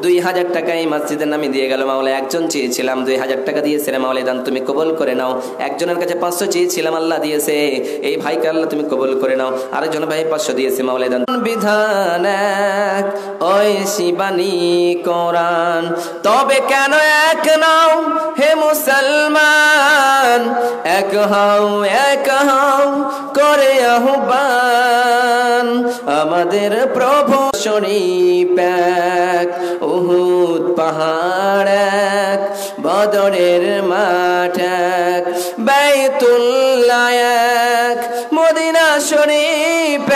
A: 2000 টাকা এই মসজিদের নামে দিয়ে গেল। মাওলা একজন চেয়েছিলাম 2000 টাকা দিয়েছে রে মাওলা, দান তুমি কবুল করে নাও। একজনের কাছে 500 চেয়েছিলাম, আল্লাহ দিয়েছে, এই ভাইকে আল্লাহ তুমি কবুল করে নাও। আরেকজন ভাই 500 দিয়েছে, মাওলা দান। বিধান এক ওই শিবানী কোরআন, তবে কেন এক নাও হে মুসলমান, এক হও করে আহ্বান। আমাদের প্রভু শরীফ এক, উহুদ পাহাড় এক, বদরের মাঠ এক, বাইতুল্লাহ এক, মদিনা শরীফ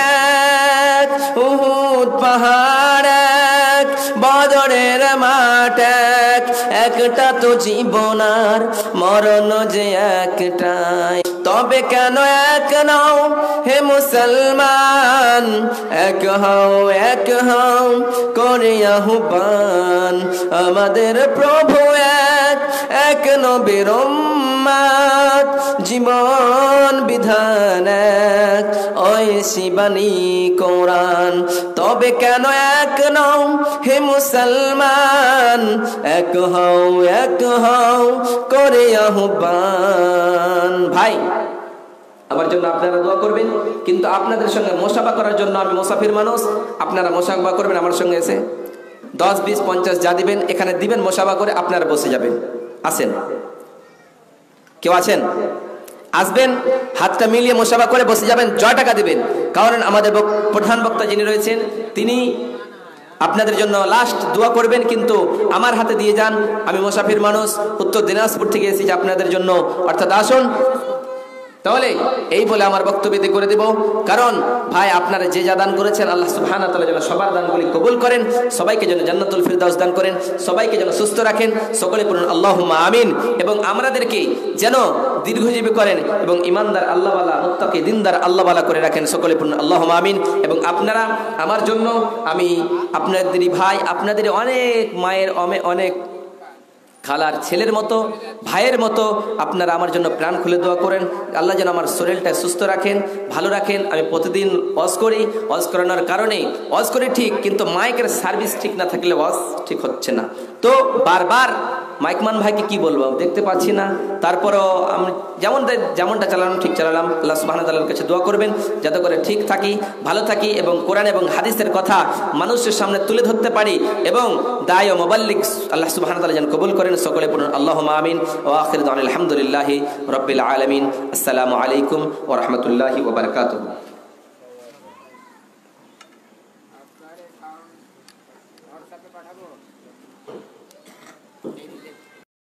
A: এক, উহুদ পাহাড় এক, বদরের মাঠ এক। একটা তো জীবন আর মরণ যে একটাই, তবে কেন এক নাও হে মুসলমান, এক হও করে আহ্বান। আমাদের প্রভু এক নবীর উম্মত, জীবন বিধান এক ওই শিবানী কোরআন। তবে কেন এক নাও হে মুসলমান, এক হও করে আহ্বান। ভাই আমার জন্য আপনারা দোয়া করবেন, কিন্তু আপনাদের সঙ্গে মোসাফা করার জন্য আমি মুসাফির মানুষ, আপনারা মোসাফা করবেন আমার সঙ্গে এসে 10, 20, 50 যা দিবেন এখানে দিবেন, মোসাফা করে আপনারা বসে যাবেন। আসেন, কেউ আছেন? আসবেন, হাতটা মিলিয়ে মোসাফা করে বসে যাবেন, 1 টাকা দিবেন। কারণ আমাদের প্রধান বক্তা যিনি রয়েছেন তিনি আপনাদের জন্য লাস্ট দোয়া করবেন, কিন্তু আমার হাতে দিয়ে যান। আমি মুসাফির মানুষ, উত্তর দিনাজপুর থেকে এসেছি আপনাদের জন্য, অর্থাৎ আসুন। তাহলে এই বলে আমার বক্তব্য করে দেব, কারণ ভাই আপনারা যে যা দান করেছেন আল্লাহ সুবহানাহু ওয়া তাআলা যেন সবার দানগুলি কবুল করেন, সবাইকে যেন জান্নাতুল ফিরদাউস দান করেন, সবাইকে যেন সুস্থ রাখেন, সকলে পড়ুন আল্লাহুম্মা আমিন। এবং আমাদেরকে যেন দীর্ঘজীবী করেন এবং ইমানদার আল্লাহওয়ালা মুত্তাকি দিনদার আল্লাহওয়ালা করে রাখেন, সকলে পড়ুন আল্লাহুম্মা আমিন। এবং আপনারা আমার জন্য, আমি আপনাদেরই ভাই, আপনাদের অনেক মায়ের অনেক খালার ছেলের মতো, ভাইয়ের মতো আপনারা আমার জন্য প্রাণ খুলে দোয়া করেন। আল্লাহ যেন আমার শরীরটা সুস্থ রাখেন, ভালো রাখেন। আমি প্রতিদিন ওয়াজ করি, ওয়াজ করানোর কারণে ওয়াজ করি ঠিক, কিন্তু মাইকের সার্ভিস ঠিক না থাকলে ওয়াজ ঠিক হচ্ছে না। তো বারবার মাইকমান ভাইকে কি বলবো, দেখতে পাচ্ছি না, তারপরেও আমি যেমনটা চালালাম ঠিক চালালাম। আল্লাহ সুবহানাহু ওয়া তাআলার কাছে দোয়া করবেন যাতে করে ঠিক থাকি, ভালো থাকি এবং কোরআন এবং হাদিসের কথা মানুষের সামনে তুলে ধরতে পারি এবং দায় ও মুবাল্লিগ আল্লাহ সুবহানাহু ওয়া তাআলা যেন কবুল করেন, সকলে পড়ুন আল্লাহুম্মা আমিন। ওয়া আখিরু দাওয়ানা আলহামদুলিল্লাহি রাব্বিল আলামিন। আসসালামু আলাইকুম ওয়া রাহমাতুল্লাহি ওয়া বারাকাতুহু।